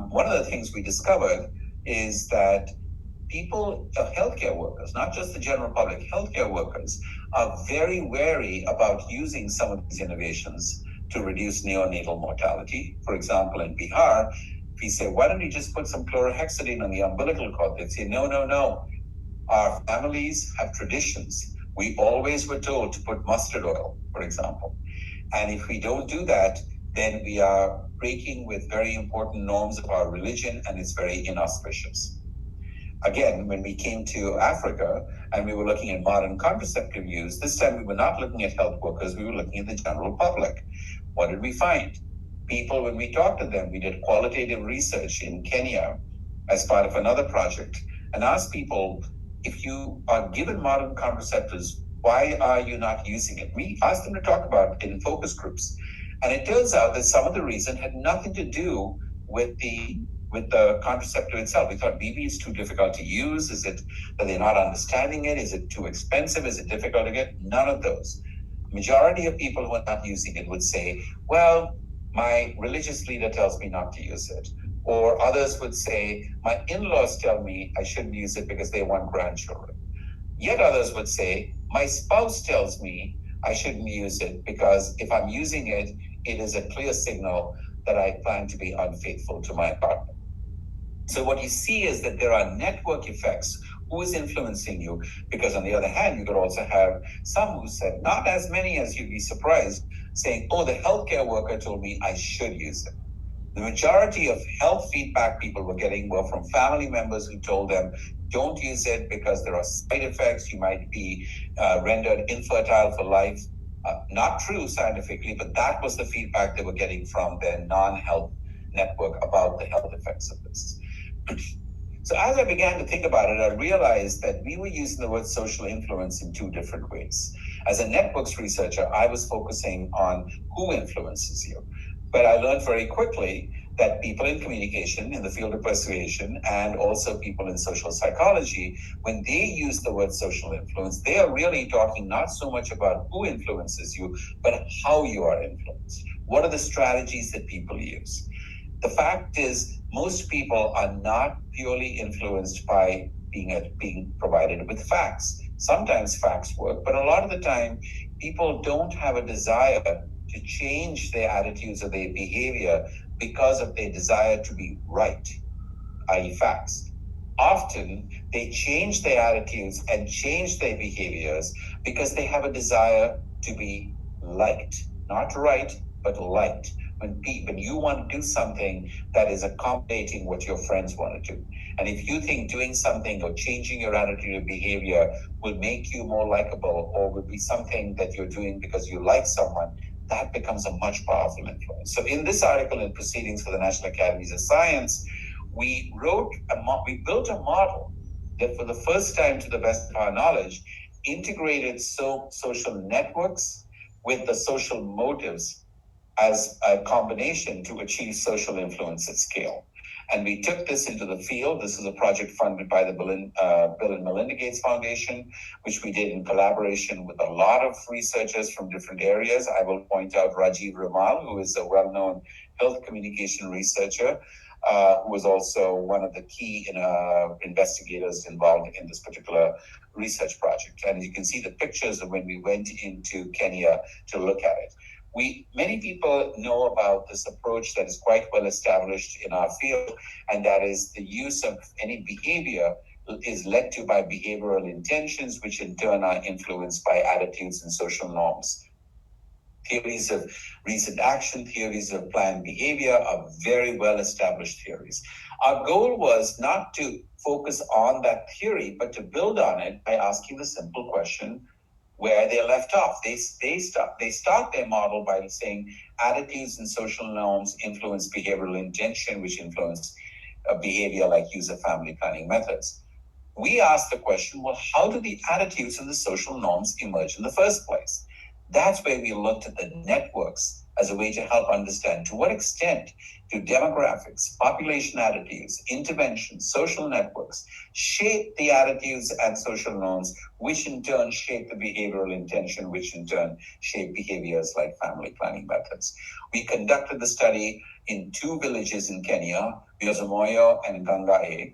One of the things we discovered is that people, healthcare workers, not just the general public, healthcare workers are very wary about using some of these innovations to reduce neonatal mortality. For example, in Bihar, if we say, why don't you just put some chlorhexidine on the umbilical cord? They'd say, no, no, no. Our families have traditions. We always were told to put mustard oil, for example. And if we don't do that, then we are breaking with very important norms of our religion, and it's very inauspicious. Again, when we came to Africa and we were looking at modern contraceptive use, this time we were not looking at health workers, we were looking at the general public. What did we find? People, when we talked to them, we did qualitative research in Kenya as part of another project and asked people, if you are given modern contraceptives, why are you not using it? We asked them to talk about it in focus groups. And it turns out that some of the reason had nothing to do with the contraceptive itself. We thought maybe it's too difficult to use. Is it that they're not understanding it? Is it too expensive? Is it difficult to get? None of those. Majority of people who are not using it would say, well, my religious leader tells me not to use it. Or others would say, my in-laws tell me I shouldn't use it because they want grandchildren. Yet others would say, my spouse tells me I shouldn't use it because if I'm using it, it is a clear signal that I plan to be unfaithful to my partner. So what you see is that there are network effects. Who is influencing you? Because on the other hand, you could also have some who said, not as many as you'd be surprised, saying, oh, the healthcare worker told me I should use it. The majority of health feedback people were getting were from family members who told them, don't use it because there are side effects. You might be rendered infertile for life. Not true scientifically, but that was the feedback they were getting from their non-health network about the health effects of this. So as I began to think about it, I realized that we were using the word social influence in two different ways. As a networks researcher, I was focusing on who influences you. But I learned very quickly that people in communication, in the field of persuasion, and also people in social psychology, when they use the word social influence, they are really talking not so much about who influences you, but how you are influenced. What are the strategies that people use? The fact is, most people are not purely influenced by being provided with facts. Sometimes facts work, but a lot of the time, people don't have a desire to change their attitudes or their behavior because of their desire to be right, i.e., facts. Often, they change their attitudes and change their behaviors because they have a desire to be liked, not right, but liked. When you want to do something that is accommodating what your friends want to do. And if you think doing something or changing your attitude or behavior will make you more likable or will be something that you're doing because you like someone, that becomes a much powerful influence. So in this article in Proceedings for the National Academies of Science, we built a model that for the first time, to the best of our knowledge, integrated social networks with the social motives as a combination to achieve social influence at scale. And we took this into the field. This is a project funded by the Bill and Melinda Gates Foundation, which we did in collaboration with a lot of researchers from different areas. I will point out Rajiv Ramal, who is a well-known health communication researcher, who was also one of the key investigators involved in this particular research project. And you can see the pictures of when we went into Kenya to look at it. Many people know about this approach that is quite well established in our field, and that is the use of any behavior is led to by behavioral intentions, which in turn are influenced by attitudes and social norms. Theories of recent action, theories of planned behavior are very well established theories. Our goal was not to focus on that theory, but to build on it by asking the simple question, where they left off. They start their model by saying attitudes and social norms influence behavioral intention, which influence behavior like use of family planning methods. We asked the question, well, how do the attitudes and the social norms emerge in the first place? That's where we looked at the networks as a way to help understand to what extent do demographics, population attitudes, interventions, social networks shape the attitudes and social norms, which in turn shape the behavioral intention, which in turn shape behaviors like family planning methods. We conducted the study in 2 villages in Kenya, Biozamoyo and Gangae,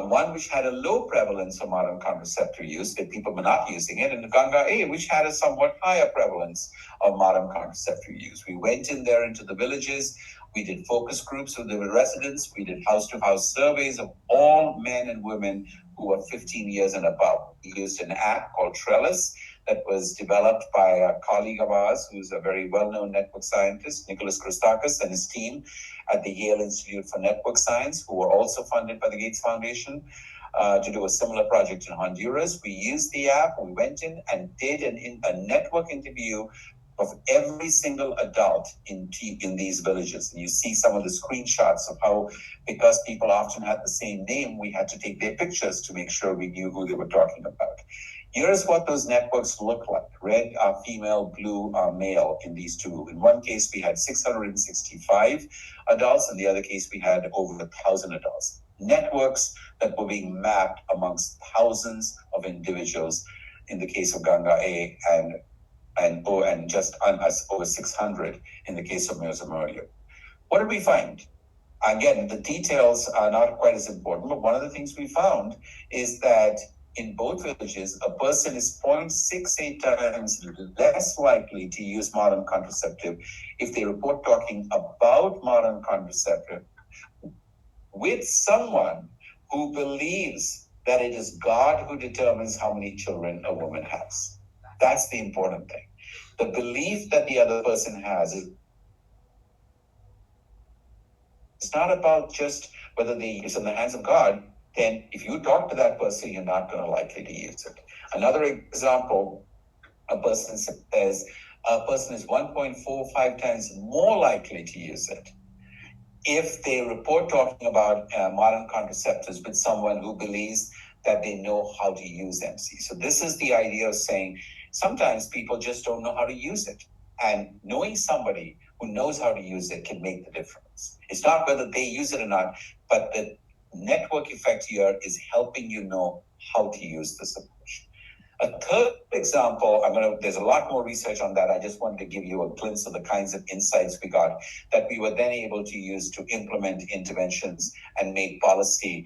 one which had a low prevalence of modern contraceptive use, that people were not using it, and Ganga A, which had a somewhat higher prevalence of modern contraceptive use. We went in there into the villages, we did focus groups with the residents, we did house-to-house surveys of all men and women who were 15 years and above. We used an app called Trellis that was developed by a colleague of ours who's a very well-known network scientist, Nicholas Christakis, and his team at the Yale Institute for Network Science, who were also funded by the Gates Foundation to do a similar project in Honduras. We used the app, we went in and did a network interview of every single adult in these villages. And you see some of the screenshots of how, because people often had the same name, we had to take their pictures to make sure we knew who they were talking about. Here's what those networks look like. Red are female, blue are male in these two. In one case, we had 665 adults. In the other case, we had over 1,000 adults. Networks that were being mapped amongst thousands of individuals in the case of Ganga A and just over 600 in the case of Mesomeria. What did we find? Again, the details are not quite as important, but one of the things we found is that in both villages, a person is 0.68 times less likely to use modern contraceptive if they report talking about modern contraceptive with someone who believes that it is God who determines how many children a woman has. That's the important thing. The belief that the other person has is it's not about just whether it's in the hands of God. Then if you talk to that person, you're not going to likely to use it. Another example, a person says a person is 1.45 times more likely to use it if they report talking about modern contraceptives with someone who believes that they know how to use MC. So this is the idea of saying sometimes people just don't know how to use it. And knowing somebody who knows how to use it can make the difference. It's not whether they use it or not, but the network effect here is helping you know how to use this approach. A third example, there's a lot more research on that. I just wanted to give you a glimpse of the kinds of insights we got that we were then able to use to implement interventions and make policy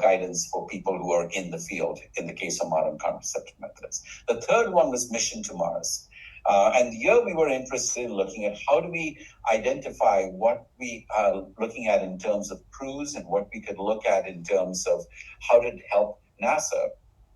guidance for people who are in the field in the case of modern contraceptive methods. The third one was Mission to Mars. And here we were interested in looking at how do we identify what we are looking at in terms of crews and what we could look at in terms of how to help NASA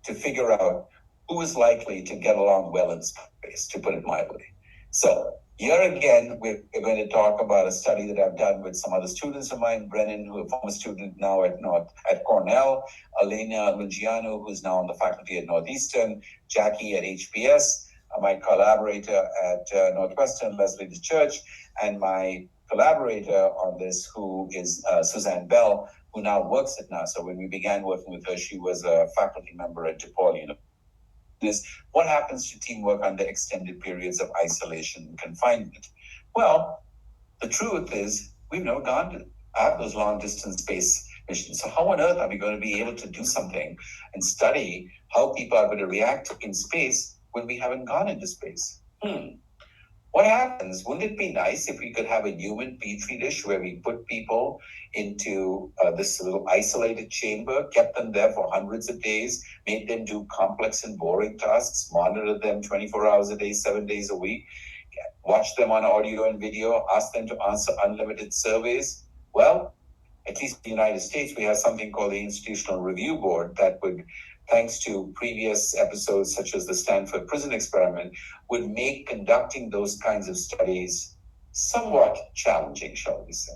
to figure out who is likely to get along well in space, to put it mildly. So here again, we're going to talk about a study that I've done with some other students of mine, Brennan, who is a former student now at Cornell, Elena Lungiano, who's now on the faculty at Northeastern, Jackie at HBS, my collaborator at Northwestern, Leslie DeChurch, and my collaborator on this, who is Suzanne Bell, who now works at NASA. When we began working with her, she was a faculty member at DePaul University. Is what happens to teamwork under extended periods of isolation and confinement? Well, the truth is we've never gone to have those long distance space missions. So how on earth are we going to be able to do something and study how people are going to react in space when we haven't gone into space? What happens? Wouldn't it be nice if we could have a human petri dish where we put people into this little isolated chamber, kept them there for hundreds of days, made them do complex and boring tasks, monitor them 24 hours a day, 7 days a week, watch them on audio and video, ask them to answer unlimited surveys? Well, at least in the United States, we have something called the Institutional Review Board that would, thanks to previous episodes such as the Stanford Prison Experiment, would make conducting those kinds of studies somewhat challenging, shall we say.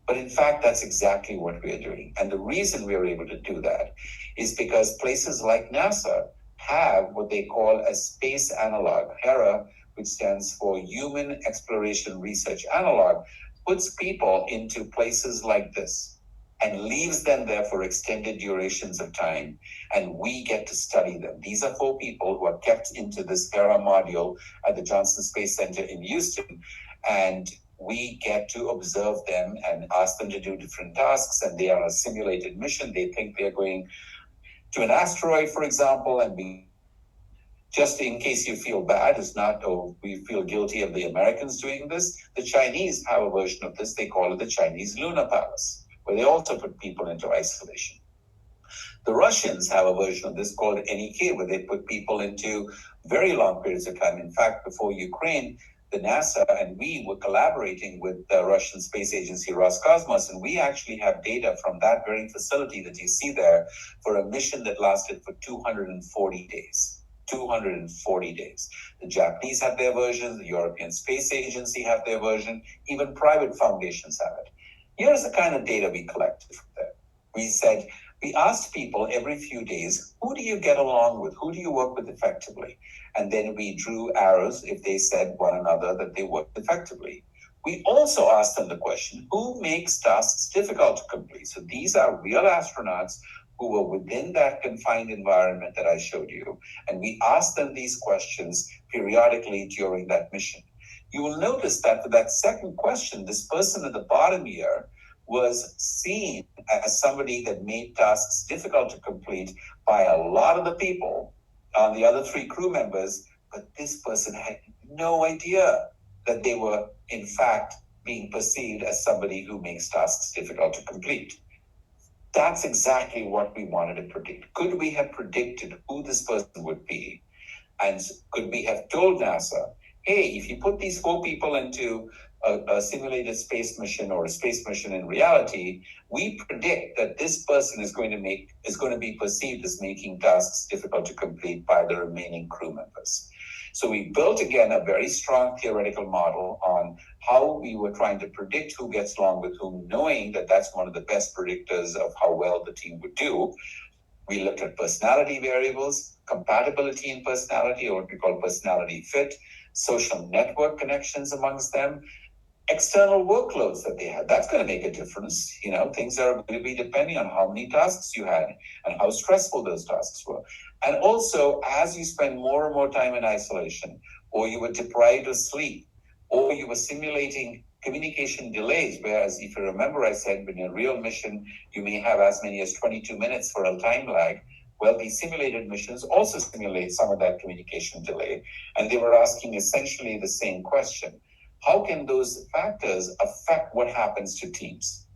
But in fact, that's exactly what we are doing. And the reason we are able to do that is because places like NASA have what they call a space analog, HERA, which stands for Human Exploration Research Analog, puts people into places like this and leaves them there for extended durations of time, and we get to study them. These are 4 people who are kept into this HERA module at the Johnson Space Center in Houston, And we get to observe them and ask them to do different tasks, and they are on a simulated mission. They think they're going to an asteroid, for example, and we just in case you feel bad, it's not, oh, we feel guilty of the Americans doing this. The Chinese have a version of this. They call it the Chinese Lunar Palace, where they also put people into isolation. The Russians have a version of this called NEK, where they put people into very long periods of time. In fact, before Ukraine, the NASA and we were collaborating with the Russian space agency Roscosmos, and we actually have data from that very facility that you see there for a mission that lasted for 240 days. 240 days. The Japanese have their version, the European Space Agency have their version, even private foundations have it. Here's the kind of data we collected from there. We asked people every few days, who do you get along with? Who do you work with effectively? And then we drew arrows if they said one another that they worked effectively. We also asked them the question, who makes tasks difficult to complete? So these are real astronauts who were within that confined environment that I showed you. And we asked them these questions periodically during that mission. You will notice that for that second question, this person at the bottom here was seen as somebody that made tasks difficult to complete by a lot of the people on the other three crew members, but this person had no idea that they were, in fact, being perceived as somebody who makes tasks difficult to complete. That's exactly what we wanted to predict. Could we have predicted who this person would be? And could we have told NASA, hey, if you put these 4 people into a simulated space mission or a space mission in reality, we predict that this person is going to be perceived as making tasks difficult to complete by the remaining crew members. So we built again a very strong theoretical model on how we were trying to predict who gets along with whom, knowing that that's one of the best predictors of how well the team would do. We looked at personality variables, compatibility in personality, or what we call personality fit, social network connections amongst them, external workloads that they had. That's going to make a difference. Things are going to be depending on how many tasks you had and how stressful those tasks were. And also, as you spend more and more time in isolation, or you were deprived of sleep, or you were simulating communication delays, whereas if you remember, I said in a real mission, you may have as many as 22 minutes for a time lag. Well, these simulated missions also simulate some of that communication delay. And they were asking essentially the same question. How can those factors affect what happens to teams?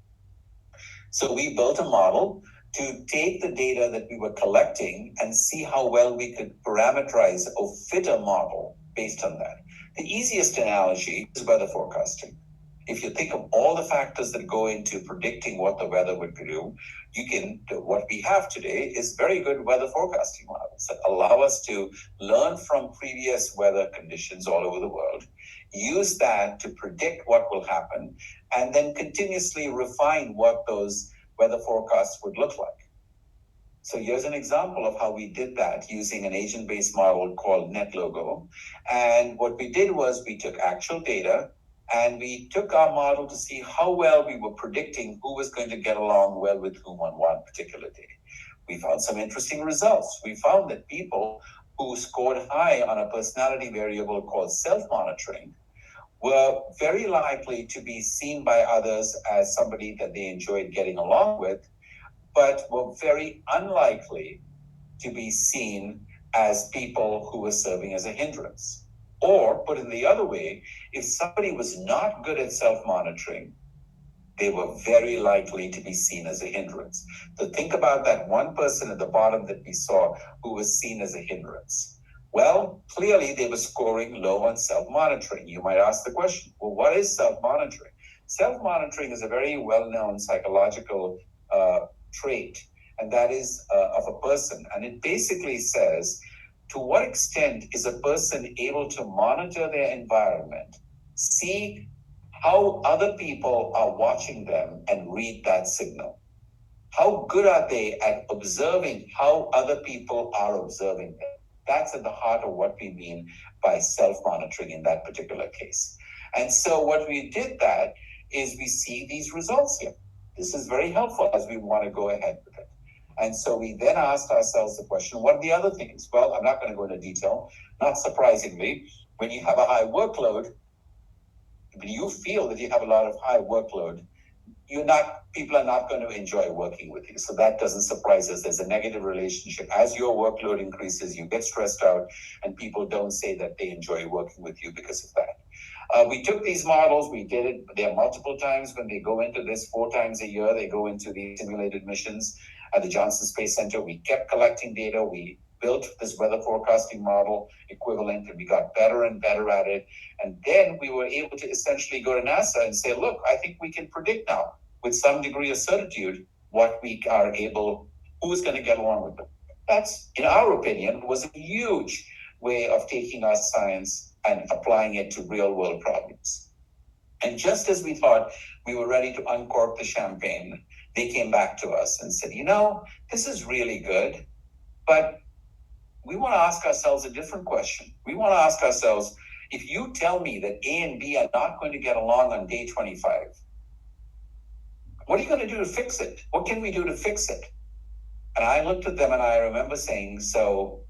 So we built a model to take the data that we were collecting and see how well we could parameterize or fit a model based on that. The easiest analogy is weather forecasting. If you think of all the factors that go into predicting what the weather would do, what we have today is very good weather forecasting models that allow us to learn from previous weather conditions all over the world, use that to predict what will happen, and then continuously refine what those weather forecasts would look like. So here's an example of how we did that using an agent-based model called NetLogo. And what we did was we took actual data and we took our model to see how well we were predicting who was going to get along well with whom on one particular day. We found some interesting results. We found that people who scored high on a personality variable called self-monitoring were very likely to be seen by others as somebody that they enjoyed getting along with, but were very unlikely to be seen as people who were serving as a hindrance. Or, put in the other way, if somebody was not good at self-monitoring, they were very likely to be seen as a hindrance. So think about that one person at the bottom that we saw who was seen as a hindrance. Well, clearly they were scoring low on self-monitoring. You might ask the question, well, what is self-monitoring? Self-monitoring is a very well-known psychological trait, and that is of a person. And it basically says, to what extent is a person able to monitor their environment, see how other people are watching them, and read that signal? How good are they at observing how other people are observing them? That's at the heart of what we mean by self-monitoring in that particular case. And so what we did that is we see these results here. This is very helpful as we want to go ahead with it. And so we then asked ourselves the question, what are the other things? Well, I'm not going to go into detail. Not surprisingly, when you have a high workload, when you feel that you have a lot of high workload, people are not going to enjoy working with you. So that doesn't surprise us. There's a negative relationship. As your workload increases, you get stressed out, and people don't say that they enjoy working with you because of that. We took these models, we did it there multiple times when they go into this 4 times a year, they go into the simulated missions at the Johnson Space Center. We kept collecting data. We built this weather forecasting model equivalent, and we got better and better at it. And then we were able to essentially go to NASA and say, look, I think we can predict now with some degree of certitude what we are able, who's going to get along with them. That's, in our opinion, was a huge way of taking our science and applying it to real world problems. And just as we thought we were ready to uncork the champagne, they came back to us and said, this is really good, but we want to ask ourselves a different question. We want to ask ourselves, if you tell me that A and B are not going to get along on day 25, what are you going to do to fix it? What can we do to fix it? And I looked at them and I remember saying, so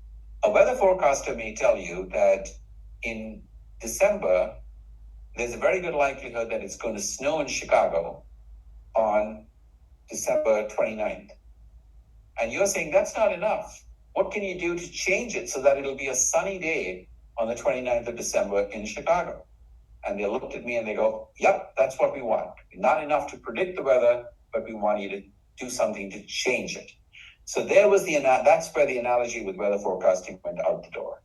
a weather forecaster may tell you that in December, there's a very good likelihood that it's going to snow in Chicago on December 29th. And you're saying that's not enough. What can you do to change it so that it'll be a sunny day on the 29th of December in Chicago? And they looked at me and they go, yep, that's what we want. Not enough to predict the weather, but we want you to do something to change it. So that's where the analogy with weather forecasting went out the door.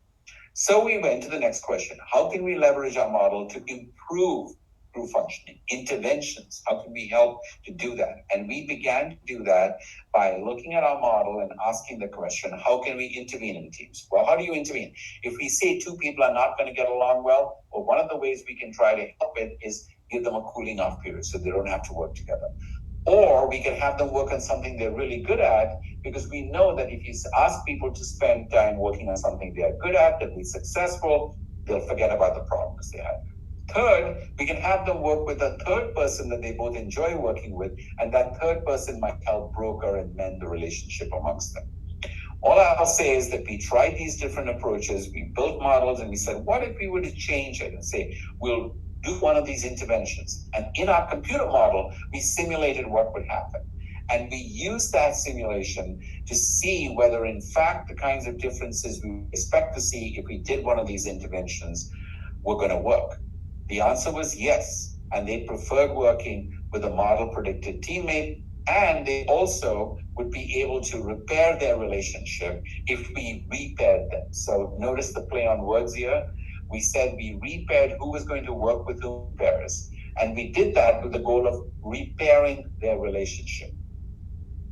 So we went to the next question. How can we leverage our model to improve crew functioning, interventions? How can we help to do that? And we began to do that by looking at our model and asking the question, how can we intervene in teams? Well, how do you intervene? If we say 2 people are not going to get along well, one of the ways we can try to help it is give them a cooling off period so they don't have to work together. Or we can have them work on something they're really good at, because we know that if you ask people to spend time working on something they are good at, they'll be successful, they'll forget about the problems they have. Third, we can have them work with a third person that they both enjoy working with, and that third person might help broker and mend the relationship amongst them. All I'll say is that we tried these different approaches, we built models, and we said, what if we were to change it and say, we'll do one of these interventions? And in our computer model, we simulated what would happen. And we used that simulation to see whether, in fact, the kinds of differences we expect to see if we did one of these interventions were going to work. The answer was yes. And they preferred working with a model predicted teammate, and they also would be able to repair their relationship if we repaired them. So notice the play on words here. We said we repaired who was going to work with whom pairs. And we did that with the goal of repairing their relationship.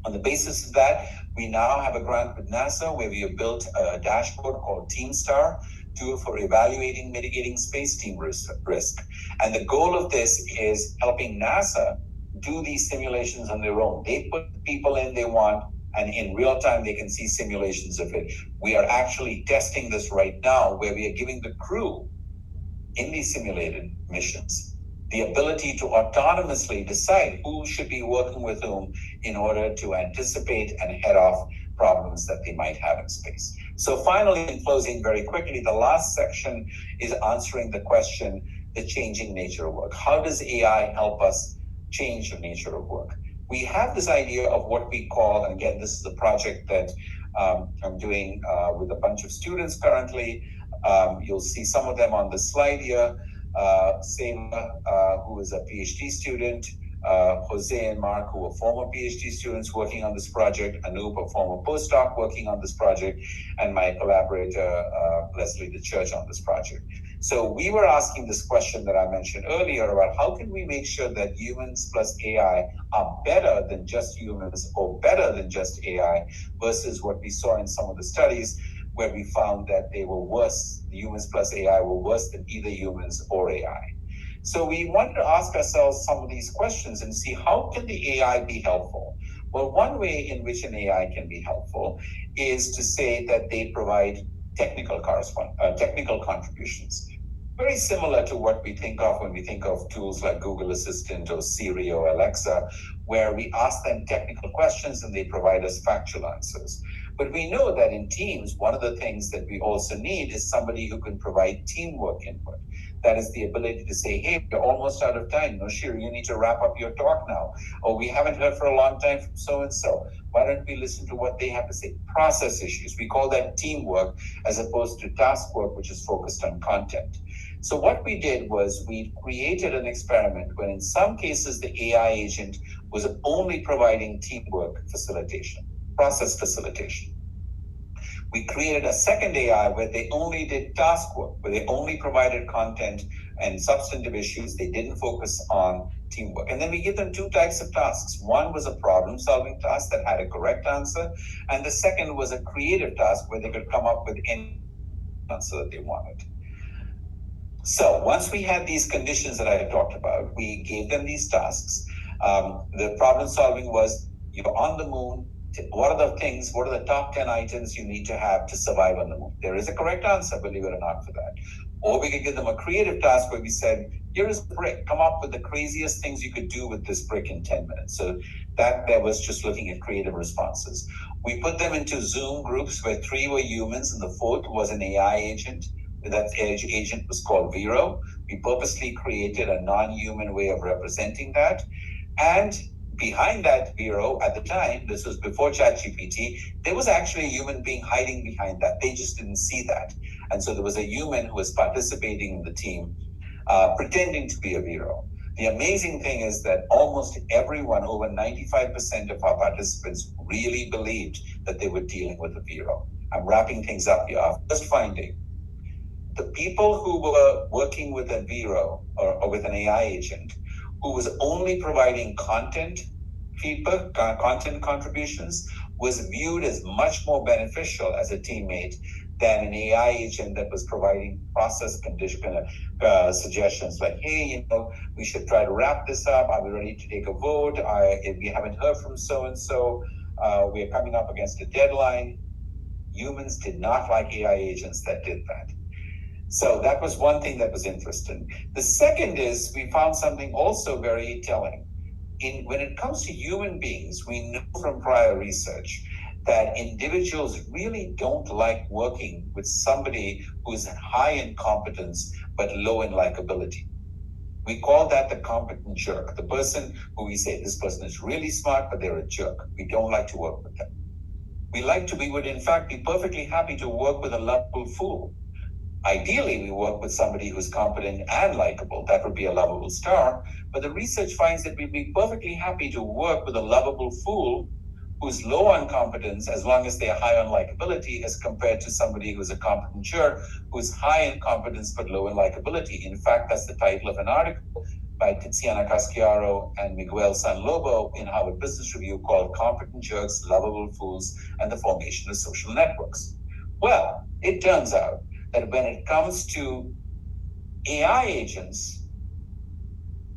On the basis of that, we now have a grant with NASA where we have built a dashboard called TeamStar tool for evaluating mitigating space team risk. And the goal of this is helping NASA do these simulations on their own. They put the people in they want, and in real time, they can see simulations of it. We are actually testing this right now, where we are giving the crew in these simulated missions the ability to autonomously decide who should be working with whom in order to anticipate and head off problems that they might have in space. So finally, in closing very quickly, the last section is answering the question, the changing nature of work. How does AI help us change the nature of work? We have this idea of what we call, and again, this is a project that I'm doing with a bunch of students currently. You'll see some of them on the slide here. Seva, who is a PhD student, Jose and Mark, who are former PhD students working on this project, Anoop, a former postdoc working on this project, and my collaborator, Leslie the Church, on this project. So we were asking this question that I mentioned earlier about how can we make sure that humans plus AI are better than just humans or better than just AI versus what we saw in some of the studies where we found that they were worse, the humans plus AI were worse than either humans or AI. So we wanted to ask ourselves some of these questions and see how can the AI be helpful? Well, one way in which an AI can be helpful is to say that they provide technical contributions. Very similar to what we think of when we think of tools like Google Assistant or Siri or Alexa, where we ask them technical questions and they provide us factual answers. But we know that in teams, one of the things that we also need is somebody who can provide teamwork input. That is the ability to say, hey, we're almost out of time. Noshir, you need to wrap up your talk now. Or we haven't heard for a long time from so-and-so. Why don't we listen to what they have to say? Process issues. We call that teamwork as opposed to task work, which is focused on content. So what we did was we created an experiment when in some cases the AI agent was only providing teamwork facilitation, process facilitation. We created a second AI where they only did task work, where they only provided content and substantive issues. They didn't focus on teamwork. And then we give them two types of tasks. One was a problem-solving task that had a correct answer, and the second was a creative task where they could come up with any answer that they wanted. So once we had these conditions that I had talked about, we gave them these tasks. The problem solving was, you're on the moon. What are the top 10 items you need to have to survive on the moon? There is a correct answer, believe it or not, for that. Or we could give them a creative task where we said, here is a brick. Come up with the craziest things you could do with this brick in 10 minutes. So that was just looking at creative responses. We put them into Zoom groups where 3 were humans and the 4th was an AI agent. That agent was called Vero. We purposely created a non-human way of representing that. And behind that Vero, at the time, this was before ChatGPT, there was actually a human being hiding behind that. They just didn't see that. And so there was a human who was participating in the team, pretending to be a Vero. The amazing thing is that almost everyone, over 95% of our participants, really believed that they were dealing with a Vero. I'm wrapping things up here. Our first finding: the people who were working with a Vero or with an AI agent who was only providing content feedback, content contributions, was viewed as much more beneficial as a teammate than an AI agent that was providing process condition suggestions like, hey, we should try to wrap this up. Are we ready to take a vote? If we haven't heard from so-and-so, we are coming up against a deadline. Humans did not like AI agents that did that. So that was one thing that was interesting. The second is we found something also very telling. When it comes to human beings, we know from prior research that individuals really don't like working with somebody who is high in competence but low in likability. We call that the competent jerk, the person who we say, this person is really smart, but they're a jerk. We don't like to work with them. We would in fact be perfectly happy to work with a lovable fool. Ideally, we work with somebody who's competent and likable. That would be a lovable star. But the research finds that we'd be perfectly happy to work with a lovable fool who's low on competence as long as they're high on likability, as compared to somebody who's a competent jerk who's high in competence but low in likability. In fact, that's the title of an article by Tiziana Casciaro and Miguel Sanlobo in Harvard Business Review called Competent Jerks, Lovable Fools, and the Formation of Social Networks. Well, it turns out that when it comes to AI agents,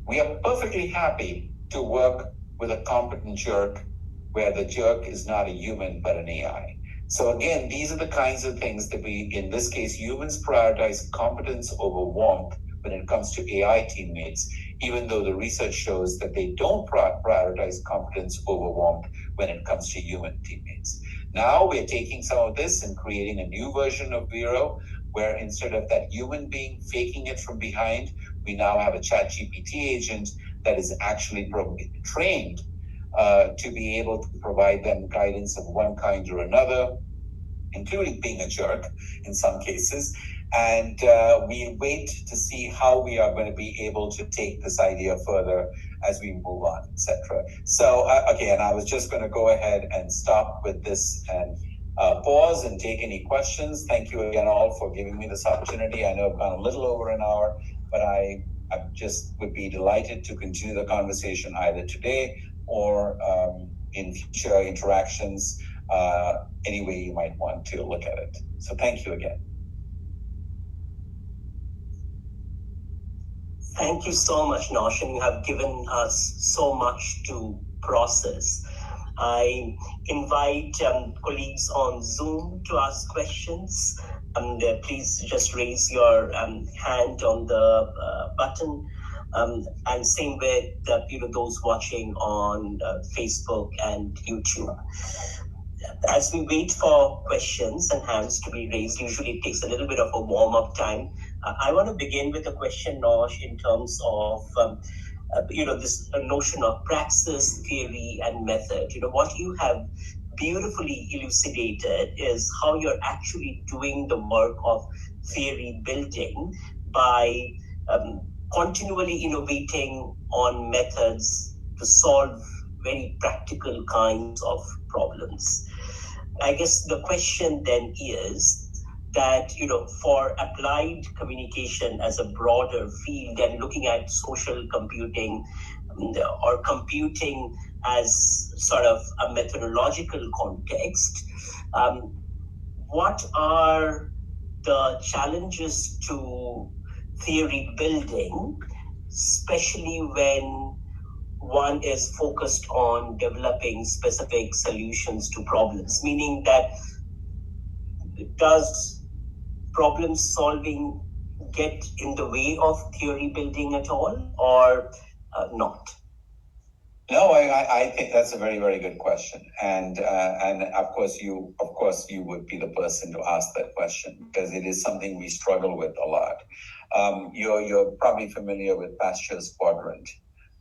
we are perfectly happy to work with a competent jerk where the jerk is not a human but an AI. So again, these are the kinds of things that in this case, humans prioritize competence over warmth when it comes to AI teammates, even though the research shows that they don't prioritize competence over warmth when it comes to human teammates. Now we're taking some of this and creating a new version of Vero, where instead of that human being faking it from behind, we now have a ChatGPT agent that is actually trained to be able to provide them guidance of one kind or another, including being a jerk in some cases. And we wait to see how we are going to be able to take this idea further as we move on, etc. So again, I was just going to go ahead and stop with this and pause and take any questions. Thank you again all for giving me this opportunity. I know I've gone a little over an hour, but I just would be delighted to continue the conversation either today or in future interactions, any way you might want to look at it. So thank you again. Thank you so much, Noshin. You have given us so much to process. I invite colleagues on Zoom to ask questions. Please just raise your hand on the button. And same with those watching on Facebook and YouTube. As we wait for questions and hands to be raised, usually it takes a little bit of a warm-up time. I want to begin with a question, Nosh, in terms of this notion of praxis, theory, and method. What you have beautifully elucidated is how you're actually doing the work of theory building by continually innovating on methods to solve very practical kinds of problems. I guess the question then is that, for applied communication as a broader field and looking at social computing or computing as sort of a methodological context, um, what are the challenges to theory building, especially when one is focused on developing specific solutions to problems, meaning that does problem solving get in the way of theory building at all or not? No, I think that's a very, very good question, and of course you would be the person to ask that question because it is something we struggle with a lot. You're probably familiar with Pasteur's quadrant,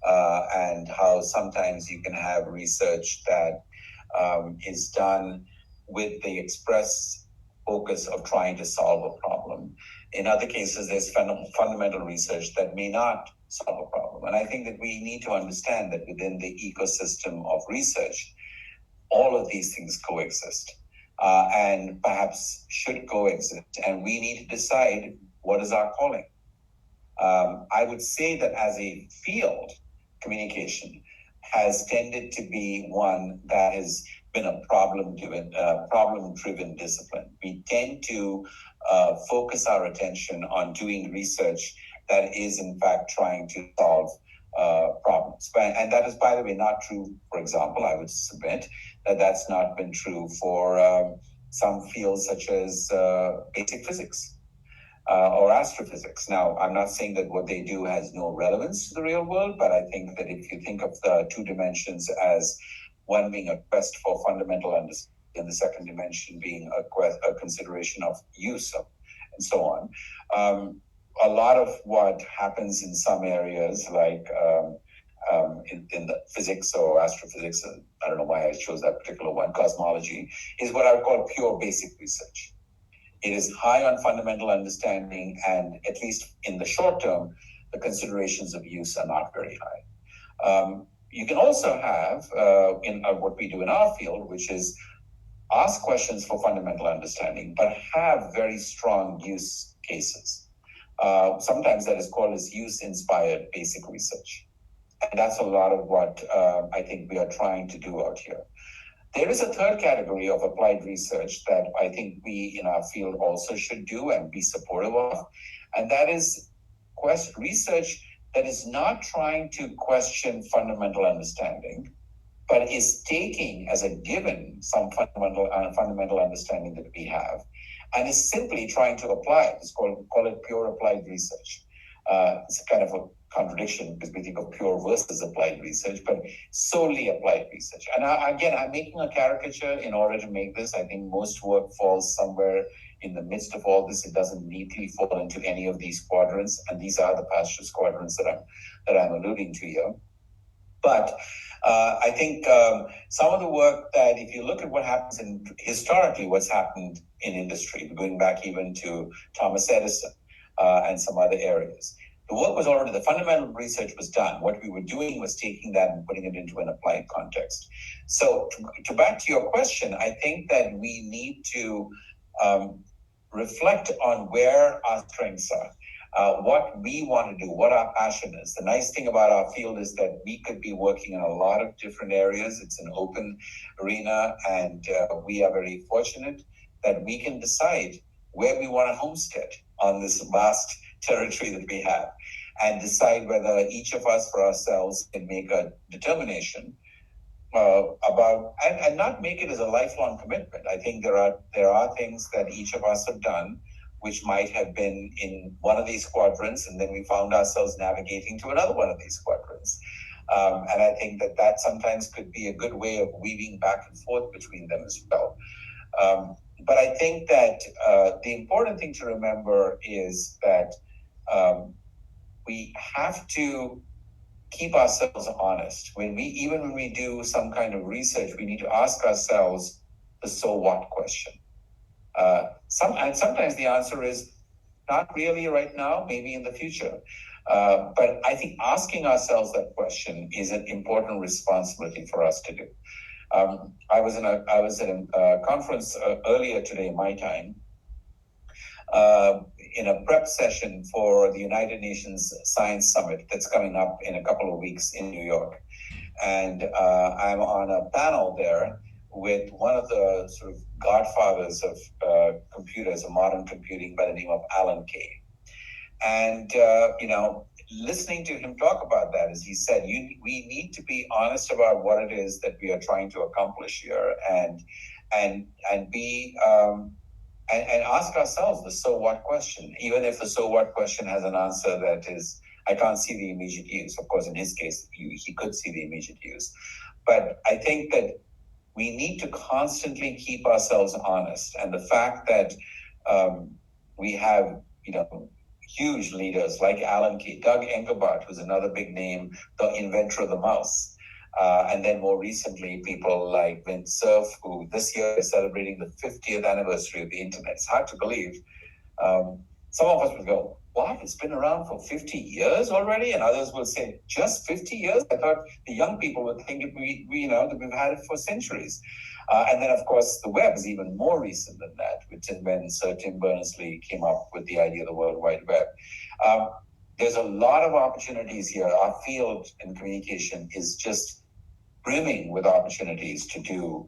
and how sometimes you can have research that is done with the express focus of trying to solve a problem. In other cases, there's fundamental research that may not solve a problem. And I think that we need to understand that within the ecosystem of research, all of these things coexist, and perhaps should coexist. And we need to decide what is our calling. I would say that as a field, communication has tended to be one that has been a problem-driven discipline. We tend to focus our attention on doing research that is, in fact, trying to solve problems. And that is, by the way, not true. For example, I would submit that that's not been true for some fields such as basic physics. Or astrophysics. Now, I'm not saying that what they do has no relevance to the real world, but I think that if you think of the two dimensions as one being a quest for fundamental understanding, and the second dimension being a consideration of use of, and so on. A lot of what happens in some areas, like in the physics or astrophysics, I don't know why I chose that particular one, cosmology, is what I would call pure basic research. It is high on fundamental understanding, and at least in the short term, the considerations of use are not very high. You can also have, in what we do in our field, which is ask questions for fundamental understanding, but have very strong use cases. Sometimes that is called as use-inspired basic research. And that's a lot of what I think we are trying to do out here. There is a third category of applied research that I think we in our field also should do and be supportive of, and that is research that is not trying to question fundamental understanding, but is taking as a given some fundamental understanding that we have, and is simply trying to apply it. It's call it pure applied research. It's kind of a contradiction because we think of pure versus applied research, but solely applied research. And again, I'm making a caricature in order to make this. I think most work falls somewhere in the midst of all this. It doesn't neatly fall into any of these quadrants, and these are the Pasteur's quadrants that I'm alluding to here. But I think some of the work that, if you look at what happens historically, what's happened in industry, going back even to Thomas Edison and some other areas, the work was already, the fundamental research was done. What we were doing was taking that and putting it into an applied context. So to back to your question, I think that we need to reflect on where our strengths are, what we want to do, what our passion is. The nice thing about our field is that we could be working in a lot of different areas. It's an open arena, and we are very fortunate that we can decide where we want to homestead on this vast territory that we have, and decide whether each of us for ourselves can make a determination about, and not make it as a lifelong commitment. I think there are things that each of us have done which might have been in one of these quadrants, and then we found ourselves navigating to another one of these quadrants. And I think that sometimes could be a good way of weaving back and forth between them as well. But I think that the important thing to remember is that we have to keep ourselves honest. Even when we do some kind of research, we need to ask ourselves the so what question. Sometimes the answer is not really right now, maybe in the future. But I think asking ourselves that question is an important responsibility for us to do. I was at a conference earlier today, my time, in a prep session for the United Nations Science Summit that's coming up in a couple of weeks in New York. And I'm on a panel there with one of the sort of godfathers of computers, of modern computing, by the name of Alan Kay. And, listening to him talk about that, as he said, we need to be honest about what it is that we are trying to accomplish here, and be and ask ourselves the so what question, even if the so what question has an answer that is, I can't see the immediate use. Of course, in his case, he could see the immediate use. But I think that we need to constantly keep ourselves honest. And the fact that we have, huge leaders like Alan Kay, Doug Engelbart, who's another big name, the inventor of the mouse. And then more recently, people like Vint Cerf, who this year is celebrating the 50th anniversary of the internet. It's hard to believe. Some of us will go, what? It's been around for 50 years already? And others will say, just 50 years? I thought the young people would think that we've had it for centuries. And then, of course, the web is even more recent than that, which is when Sir Tim Berners-Lee came up with the idea of the World Wide Web. There's a lot of opportunities here. Our field in communication is just brimming with opportunities to do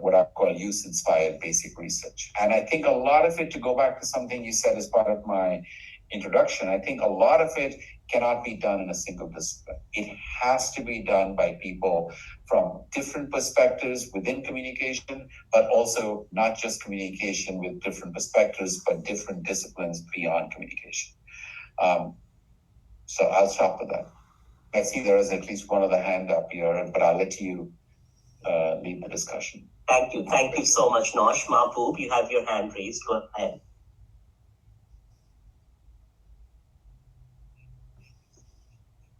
what I call use-inspired basic research. And I think a lot of it, to go back to something you said as part of my introduction, I think a lot of it cannot be done in a single discipline. It has to be done by people from different perspectives within communication, but also not just communication with different perspectives, but different disciplines beyond communication. So I'll stop with that. I see there is at least one other hand up here, but I'll let you lead the discussion. Thank you. Thank you so much, Nosh. Mahboob, you have your hand raised. Go ahead.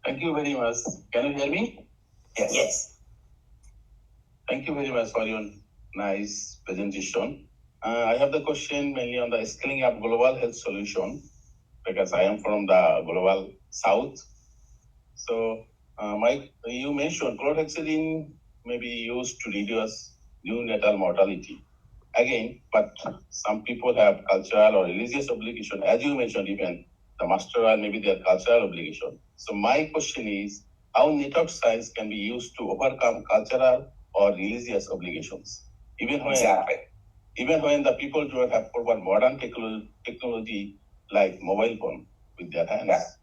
Thank you very much. Can you hear me? Yes. Thank you very much for your nice presentation. I have the question mainly on the scaling up global health solution, because I am from the global south. So, Mike, you mentioned chlorhexidine may be used to reduce neonatal mortality. Again, but some people have cultural or religious obligation, as you mentioned, even the master or maybe their cultural obligation. So my question is, how network science can be used to overcome cultural or religious obligations, even when the people do not have proper modern technology like mobile phone with their hands?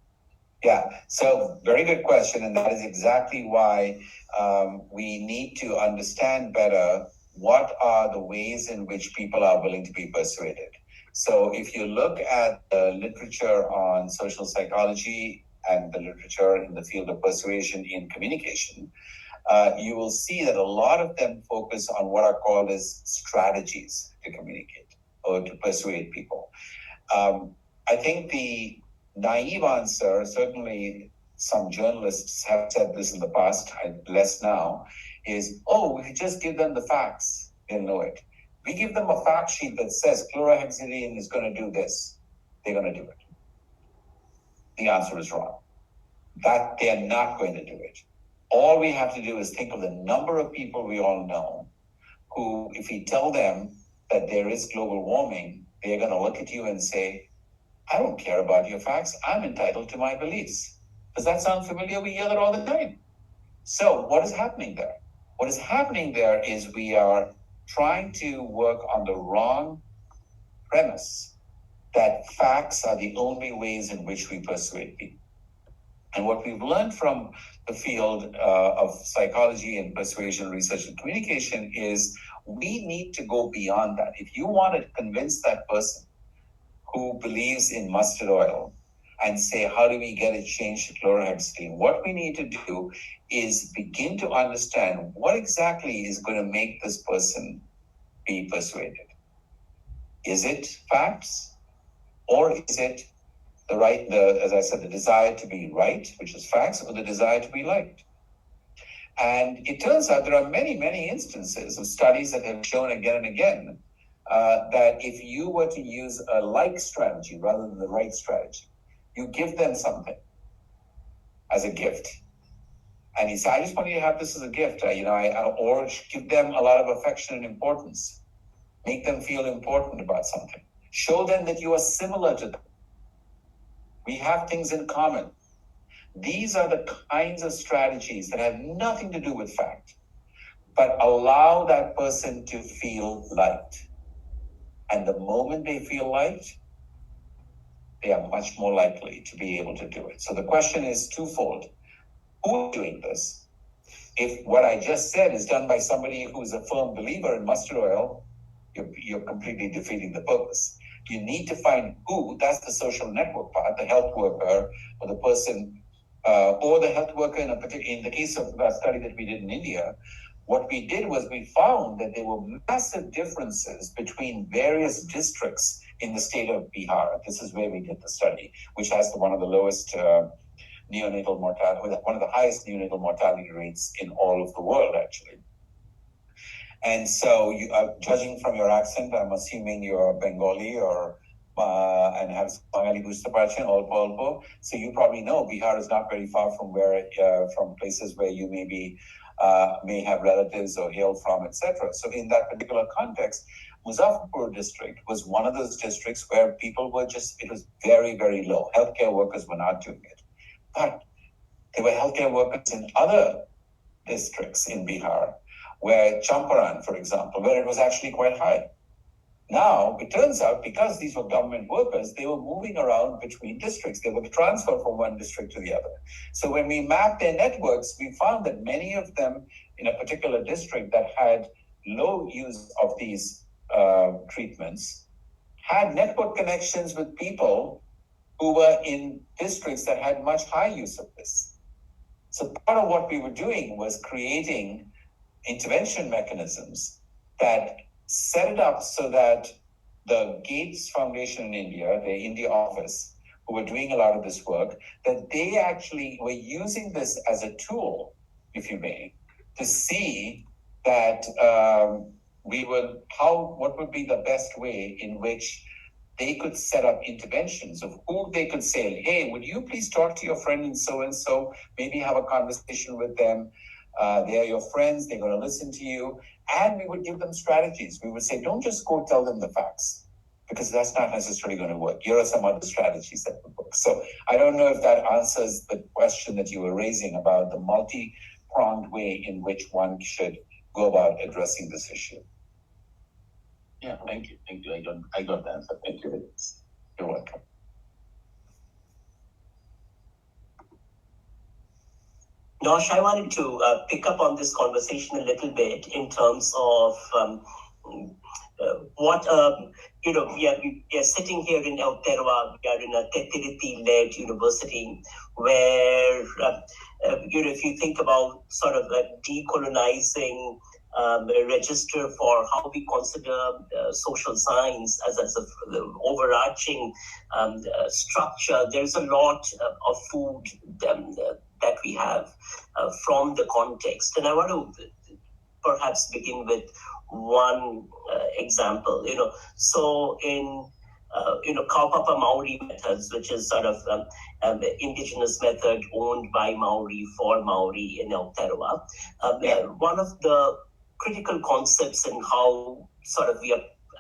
Yeah, so very good question, and that is exactly why we need to understand better what are the ways in which people are willing to be persuaded. So if you look at the literature on social psychology and the literature in the field of persuasion in communication, you will see that a lot of them focus on what are called as strategies to communicate or to persuade people. I think the naive answer, certainly some journalists have said this in the past, less now, is, we just give them the facts, they'll know it. We give them a fact sheet that says chlorhexidine is going to do this, they're going to do it. The answer is wrong. That they're not going to do it. All we have to do is think of the number of people we all know who, if we tell them that there is global warming, they're going to look at you and say, I don't care about your facts. I'm entitled to my beliefs. Does that sound familiar? We hear that all the time. So what is happening there? What is happening there is we are trying to work on the wrong premise that facts are the only ways in which we persuade people. And what we've learned from the field of psychology and persuasion research and communication is we need to go beyond that. If you want to convince that person who believes in mustard oil and say, how do we get it changed to chlorhexidine? What we need to do is begin to understand what exactly is going to make this person be persuaded. Is it facts, or is it as I said, the desire to be right, which is facts, or the desire to be liked? And it turns out there are many, many instances of studies that have shown again and again that if you were to use a like strategy rather than the right strategy, you give them something as a gift. And he said, I just want you to have this as a gift, or give them a lot of affection and importance. Make them feel important about something. Show them that you are similar to them. We have things in common. These are the kinds of strategies that have nothing to do with fact, but allow that person to feel liked. And the moment they feel liked, they are much more likely to be able to do it. So the question is twofold. Who is doing this? If what I just said is done by somebody who's a firm believer in mustard oil, you're completely defeating the purpose. You need to find who. That's the social network part, the health worker or the person, or the health worker in the case of that study that we did in India. What we did was we found that there were massive differences between various districts in the state of Bihar. This is where we did the study, which has one of the lowest neonatal mortality, one of the highest neonatal mortality rates in all of the world, actually. And so, judging from your accent, I'm assuming you're Bengali and have Bengali Gustapachen, Olpo. So you probably know Bihar is not very far from from places where you may have relatives or hail from, etc. So in that particular context, Muzaffarpur district was one of those districts where people were it was very, very low. Healthcare workers were not doing it. But there were healthcare workers in other districts in Bihar, where Champaran, for example, where it was actually quite high. Now, it turns out because these were government workers, they were moving around between districts. They were transferred from one district to the other. So when we mapped their networks, we found that many of them in a particular district that had low use of these treatments had network connections with people who were in districts that had much high use of this. So part of what we were doing was creating intervention mechanisms that set it up so that the Gates Foundation in India, the India office, who were doing a lot of this work, that they actually were using this as a tool, if you may, to see that what would be the best way in which they could set up interventions of who they could say, hey, would you please talk to your friend and so, maybe have a conversation with them. They are your friends, they're going to listen to you. And we would give them strategies. We would say, don't just go tell them the facts, because that's not necessarily going to work. Here are some other strategies that would work. So I don't know if that answers the question that you were raising about the multi-pronged way in which one should go about addressing this issue. Yeah, thank you. I got the answer. Thank you. You're welcome. Nosh, I wanted to pick up on this conversation a little bit in terms of what, we are sitting here in Aotearoa, we are in a Tetiriti-led university where, if you think about sort of decolonizing a register for how we consider social science as the overarching structure, there's a lot of food that we have from the context. And I want to perhaps begin with one example, so in Kaupapa Maori methods, which is sort of the indigenous method owned by Maori for Maori in Aotearoa. One of the critical concepts in how sort of we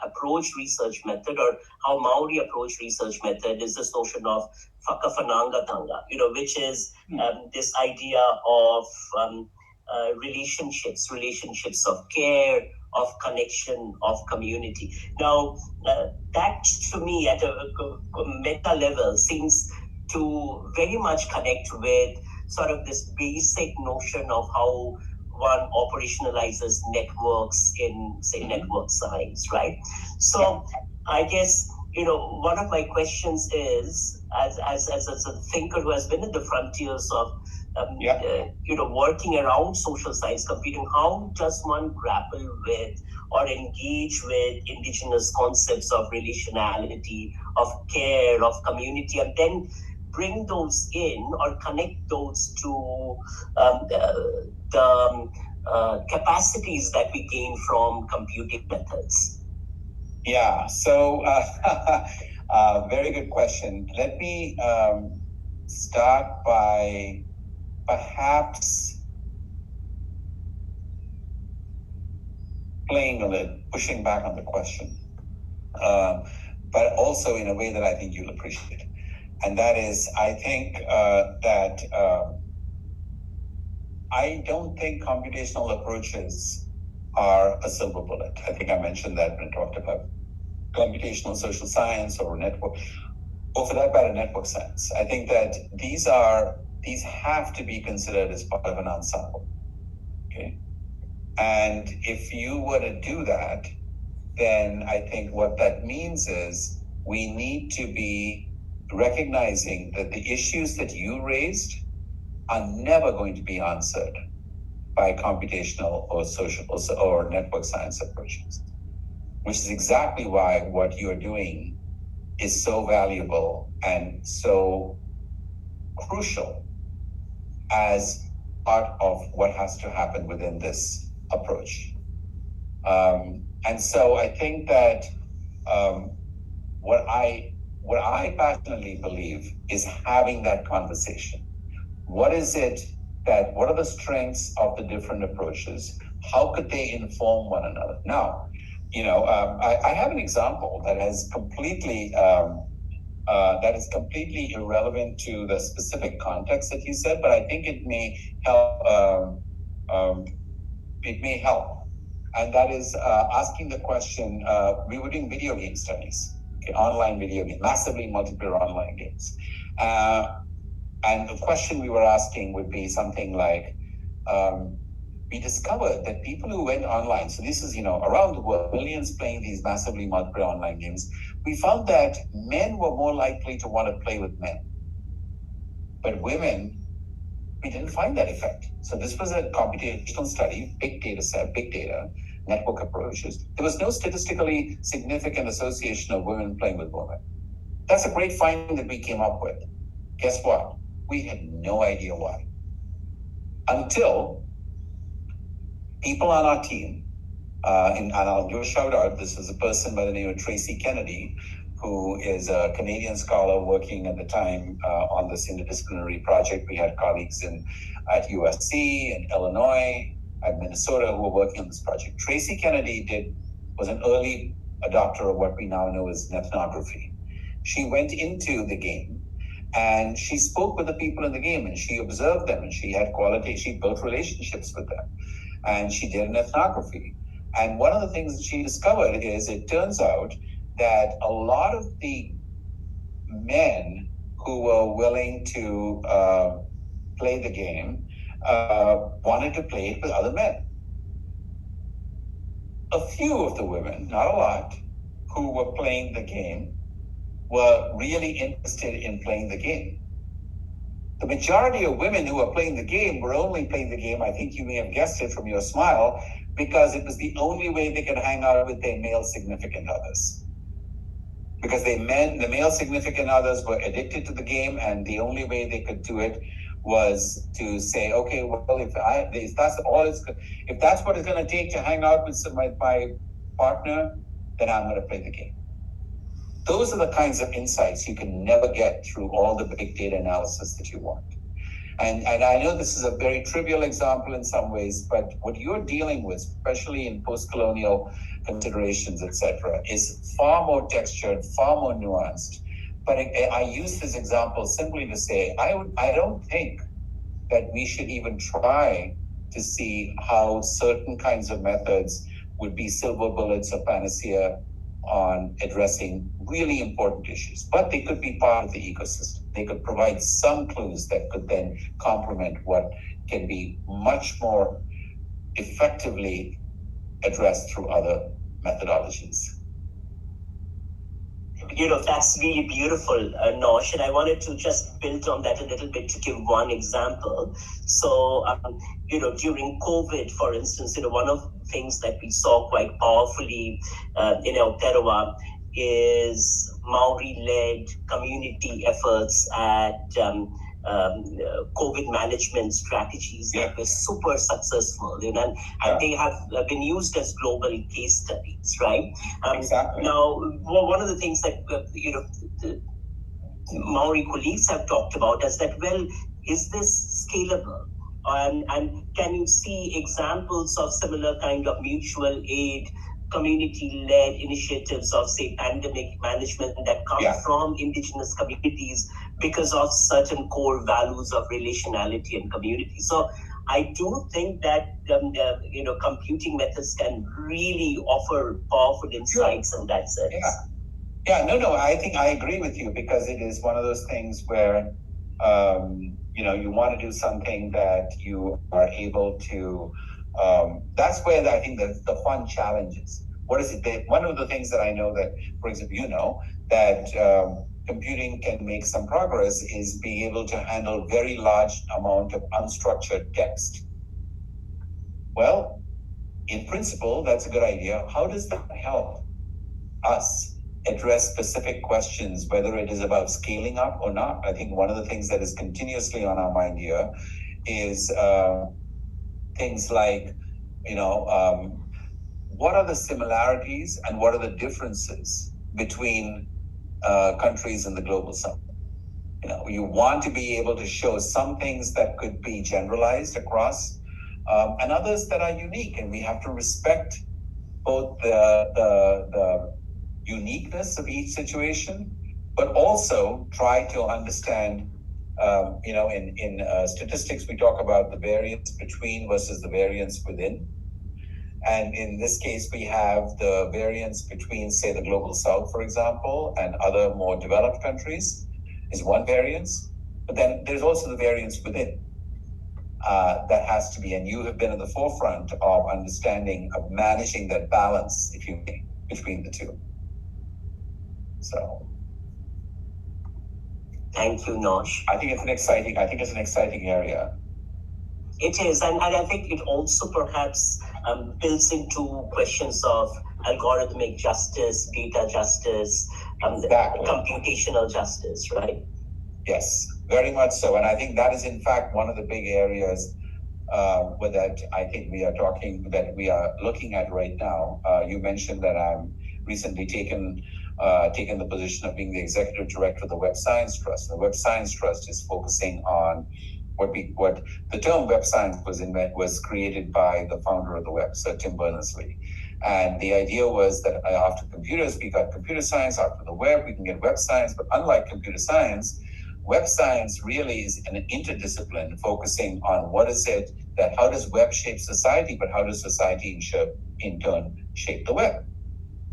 approach research method, or how Maori approach research method, is this notion of whakawhanangatanga, which is this idea of relationships of care, of connection, of community. Now, that to me at a meta level seems to very much connect with sort of this basic notion of how one operationalizes networks in, say, network science, right? So I guess, one of my questions is, as a thinker who has been at the frontiers of working around social science computing, how does one grapple with or engage with indigenous concepts of relationality, of care, of community, and then bring those in or connect those to the capacities that we gain from computing methods? Yeah, so very good question. Let me start by perhaps playing a little, pushing back on the question, but also in a way that I think you'll appreciate. And that is, I think that I don't think computational approaches are a silver bullet. I think I mentioned that when I talked about computational social science or network, or for that matter, network science. I think that these have to be considered as part of an ensemble. Okay. And if you were to do that, then I think what that means is we need to be recognizing that the issues that you raised are never going to be answered by computational or social or network science approaches, which is exactly why what you're doing is so valuable and so crucial as part of what has to happen within this approach. And so I think that what I passionately believe is having that conversation. What are the strengths of the different approaches? How could they inform one another? Now, I have an example that is completely irrelevant to the specific context that you said, but I think it may help. And that is asking the question. We were doing video game studies, okay, online video games, massively multiplayer online games. And the question we were asking would be something like, we discovered that people who went online, so this is, around the world, millions playing these massively multiplayer online games, we found that men were more likely to want to play with men. But women, we didn't find that effect. So this was a computational study, big data set, big data, network approaches. There was no statistically significant association of women playing with women. That's a great finding that we came up with. Guess what? We had no idea why. Until people on our team, and I'll do a shout out, this is a person by the name of Tracy Kennedy, who is a Canadian scholar working at the time on this interdisciplinary project. We had colleagues at USC and Illinois and Minnesota who were working on this project. Tracy Kennedy was an early adopter of what we now know as ethnography. She went into the game and she spoke with the people in the game and she observed them and she built relationships with them and she did an ethnography. And one of the things that she discovered is it turns out that a lot of the men who were willing to play the game wanted to play it with other men. A few of the women, not a lot, who were playing the game were really interested in playing the game. The majority of women who were playing the game were only playing the game, I think you may have guessed it from your smile, because it was the only way they could hang out with their male significant others. Because the male significant others were addicted to the game, and the only way they could do it was to say, okay, well, if that's what it's going to take to hang out with my partner, then I'm going to play the game. Those are the kinds of insights you can never get through all the big data analysis that you want. And I know this is a very trivial example in some ways, but what you're dealing with, especially in post-colonial considerations, etc., is far more textured, far more nuanced. But I use this example simply to say, I don't think that we should even try to see how certain kinds of methods would be silver bullets or panacea on addressing really important issues, but they could be part of the ecosystem. They could provide some clues that could then complement what can be much more effectively addressed through other methodologies. That's really beautiful, Nosh, and I wanted to just build on that a little bit to give one example. So, during COVID, for instance, one of the things that we saw quite powerfully in Aotearoa is Maori-led community efforts at COVID management strategies that were super successful, and they have been used as global case studies, right? Exactly. Now, one of the things that the Maori colleagues have talked about is that, well, is this scalable? And can you see examples of similar kind of mutual aid, community-led initiatives of, say, pandemic management that come from indigenous communities because of certain core values of relationality and community? So I do think that computing methods can really offer powerful insights in that sense. No, I think I agree with you, because it is one of those things where, you want to do something that you are able to, that's where I think the fun challenge is. What is it? One of the things that I know that, for example, that computing can make some progress is being able to handle very large amount of unstructured text. Well, in principle, that's a good idea. How does that help us address specific questions, whether it is about scaling up or not? I think one of the things that is continuously on our mind here is things like, what are the similarities and what are the differences between countries in the global south? You want to be able to show some things that could be generalized across, and others that are unique, and we have to respect both the uniqueness of each situation, but also try to understand, in statistics, we talk about the variance between versus the variance within. And in this case, we have the variance between, say, the global south, for example, and other more developed countries is one variance. But then there's also the variance within. That has to be, and you have been at the forefront of understanding, of managing that balance, if you may, between the two. So, thank you, Nosh. I think it's an exciting area. It is, and I think it also perhaps builds into questions of algorithmic justice, data justice, computational justice, right? Yes, very much so. And I think that is, in fact, one of the big areas that I think we are looking at right now. You mentioned that I'm recently taken the position of being the executive director of the Web Science Trust. The Web Science Trust is focusing on what the term web science was created by the founder of the web, Sir Tim Berners-Lee. And the idea was that after computers, we got computer science. After the web, we can get web science. But unlike computer science, web science really is an interdiscipline focusing on how does web shape society, but how does society in turn shape the web?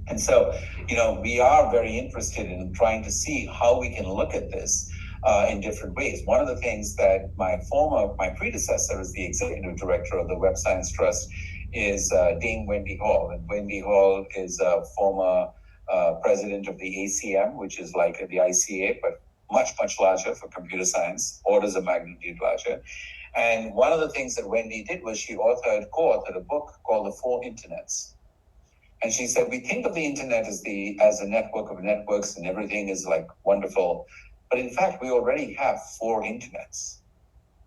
And so, we are very interested in trying to see how we can look at this in different ways. One of the things that my predecessor as the executive director of the Web Science Trust is Dame Wendy Hall. And Wendy Hall is a former president of the ACM, which is like the ICA, but much, much larger for computer science, orders of magnitude larger. And one of the things that Wendy did was she co-authored a book called The Four Internets. And she said, we think of the internet as a network of networks and everything is like wonderful. But in fact, we already have four internets.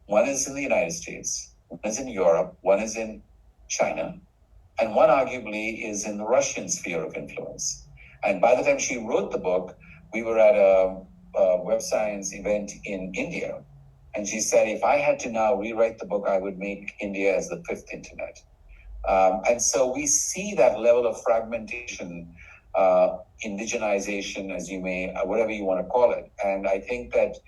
One is in the United States, one is in Europe, one is in China, and one arguably is in the Russian sphere of influence. And by the time she wrote the book, we were at a web science event in India. And she said, if I had to now rewrite the book, I would make India as the fifth internet. And so we see that level of fragmentation, indigenization, as you may, whatever you want to call it. And I think that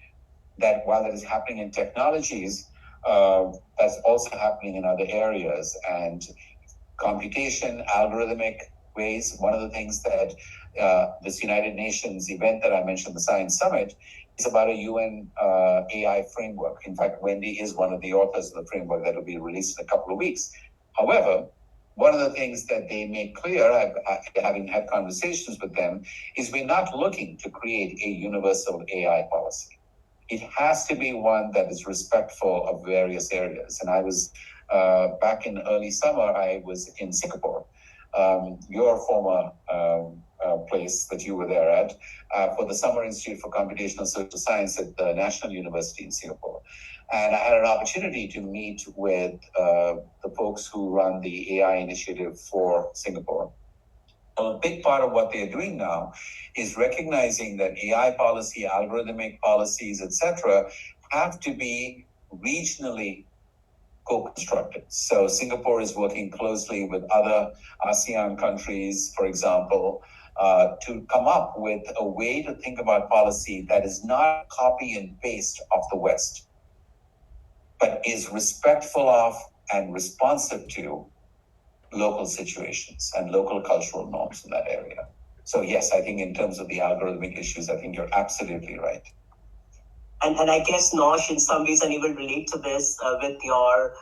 while it is happening in technologies, that's also happening in other areas. And computation, algorithmic ways, one of the things that this United Nations event that I mentioned, the Science Summit, is about a UN AI framework. In fact, Wendy is one of the authors of the framework that will be released in a couple of weeks. However, one of the things that they make clear, having had conversations with them, is we're not looking to create a universal AI policy. It has to be one that is respectful of various areas. And I was, back in early summer, I was in Singapore, your former place that you were there at, for the Summer Institute for Computational Social Science at the National University in Singapore. And I had an opportunity to meet with the folks who run the AI initiative for Singapore. A big part of what they're doing now is recognizing that AI policy, algorithmic policies, etc., have to be regionally co-constructed. So Singapore is working closely with other ASEAN countries, for example, to come up with a way to think about policy that is not copy and paste of the West, but is respectful of and responsive to local situations and local cultural norms in that area. So yes, I think in terms of the algorithmic issues, I think you're absolutely right. And I guess, Nosh, in some ways, and you will relate to this with your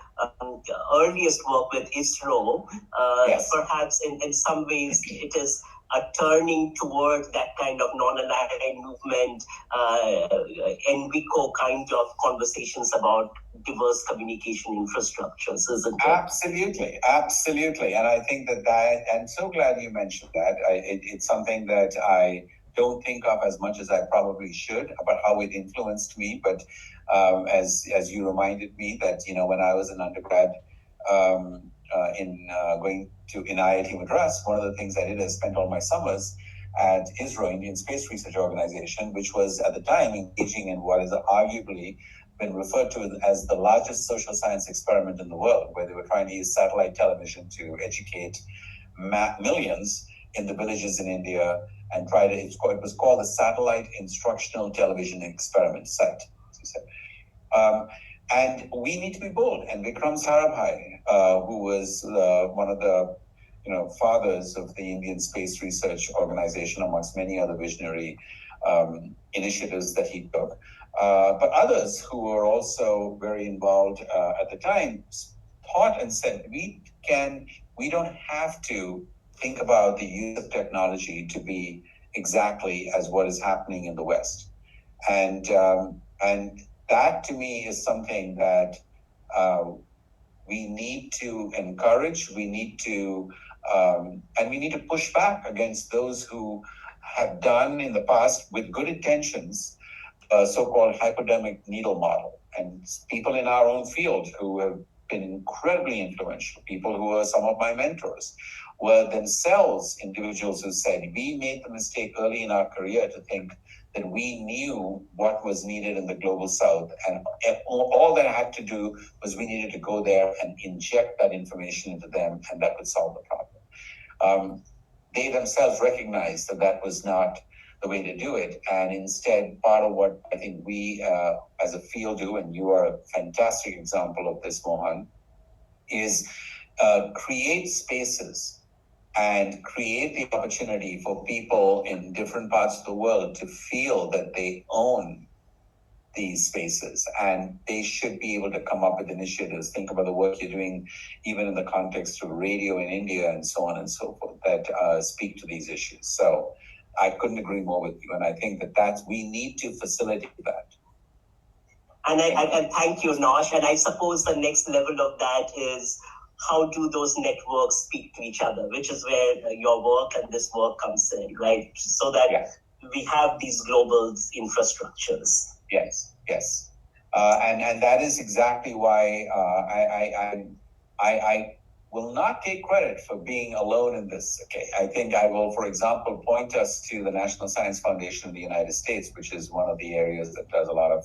earliest work with ISRO, Yes. perhaps in some ways it is a turning toward that kind of non-aligned movement, NWICO kind of conversations about diverse communication infrastructures, isn't it? Absolutely. And I think that I'm so glad you mentioned that. It's something that I don't think of as much as I probably should about how it influenced me. But as you reminded me that, when I was an undergrad in IIT Madras, one of the things I did is spent all my summers at ISRO, Indian Space Research Organization, which was at the time engaging in what is arguably been referred to as the largest social science experiment in the world, where they were trying to use satellite television to educate millions in the villages in India and it was called the Satellite Instructional Television Experiment Site, as you said. And we need to be bold. And Vikram Sarabhai, who was one of the fathers of the Indian Space Research Organization, amongst many other visionary initiatives that he took, but others who were also very involved at the time, thought and said, we don't have to think about the use of technology to be exactly as what is happening in the West. And that to me is something that we need to encourage, we need to push back against those who have done in the past with good intentions, so-called hypodermic needle model. And people in our own field who have been incredibly influential, people who are some of my mentors, were themselves individuals who said, we made the mistake early in our career to think that we knew what was needed in the global South. And all that I had to do was we needed to go there and inject that information into them, and that would solve the problem. They themselves recognized that that was not the way to do it. And instead, part of what I think we as a field do, and you are a fantastic example of this, Mohan, is create spaces and create the opportunity for people in different parts of the world to feel that they own these spaces and they should be able to come up with initiatives. Think about the work you're doing, even in the context of radio in India and so on and so forth, that speak to these issues. So I couldn't agree more with you. And I think that we need to facilitate that. And thank you, Nosh. And I suppose the next level of that is, how do those networks speak to each other, which is where your work and this work comes in, right? So that we have these global infrastructures. Yes. And that is exactly why I will not take credit for being alone in this. Okay, I think I will, for example, point us to the National Science Foundation of the United States, which is one of the areas that does a lot of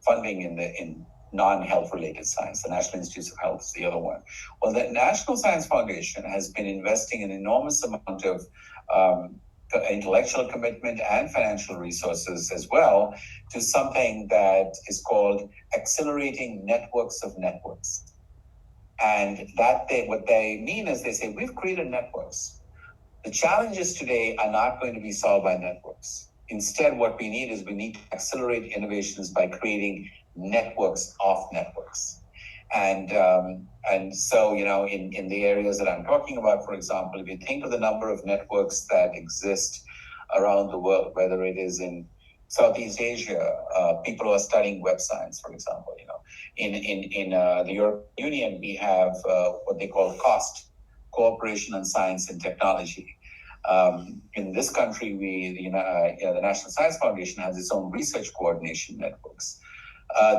funding in non-health related science. The National Institutes of Health is the other one. Well, the National Science Foundation has been investing an enormous amount of intellectual commitment and financial resources as well to something that is called accelerating networks of networks. And what they mean is they say, we've created networks. The challenges today are not going to be solved by networks. Instead, what we need to accelerate innovations by creating networks of networks. And so, in the areas that I'm talking about, for example, if you think of the number of networks that exist around the world, whether it is in Southeast Asia, people who are studying web science, for example, in the European Union, we have what they call COST, Cooperation on Science and Technology. In this country, the National Science Foundation has its own research coordination networks.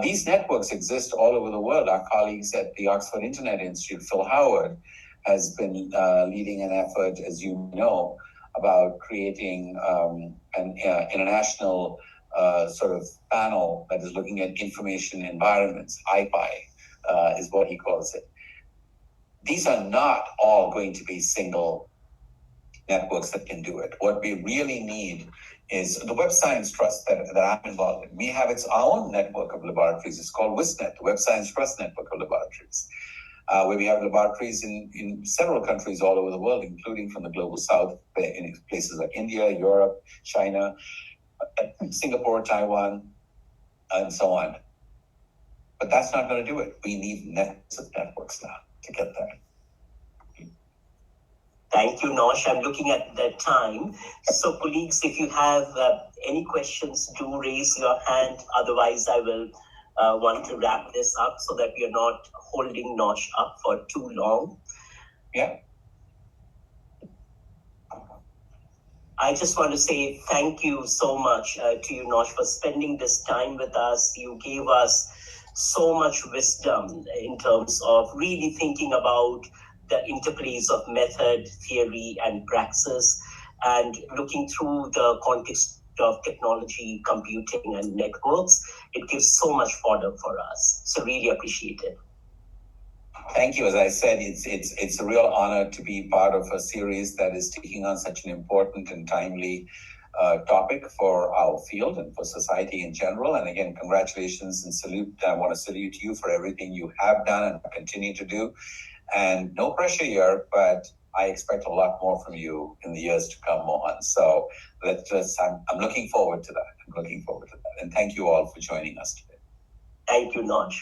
These networks exist all over the world. Our colleagues at the Oxford Internet Institute, Phil Howard, has been leading an effort, as you know, about creating an international sort of panel that is looking at information environments. IPI is what he calls it. These are not all going to be single networks that can do it. What we really need is the Web Science Trust that I'm involved in. We have its own network of laboratories. It's called WSNet, the Web Science Trust Network of Laboratories, where we have laboratories in several countries all over the world, including from the global south, in places like India, Europe, China, Singapore, Taiwan, and so on. But that's not going to do it. We need networks of networks now to get there. Thank you, Nosh. I'm looking at the time. So, colleagues, if you have any questions, do raise your hand. Otherwise, I will want to wrap this up so that we are not holding Nosh up for too long. Yeah. I just want to say thank you so much to you, Nosh, for spending this time with us. You gave us so much wisdom in terms of really thinking about the interplays of method, theory, and praxis, and looking through the context of technology, computing, and networks. It gives so much fodder for us. So really appreciate it. Thank you. As I said, it's a real honor to be part of a series that is taking on such an important and timely topic for our field and for society in general. And again, congratulations and salute. I want to salute you for everything you have done and continue to do. And no pressure here, but I expect a lot more from you in the years to come, Mohan. So I'm looking forward to that. And thank you all for joining us today. Thank you, Nosh.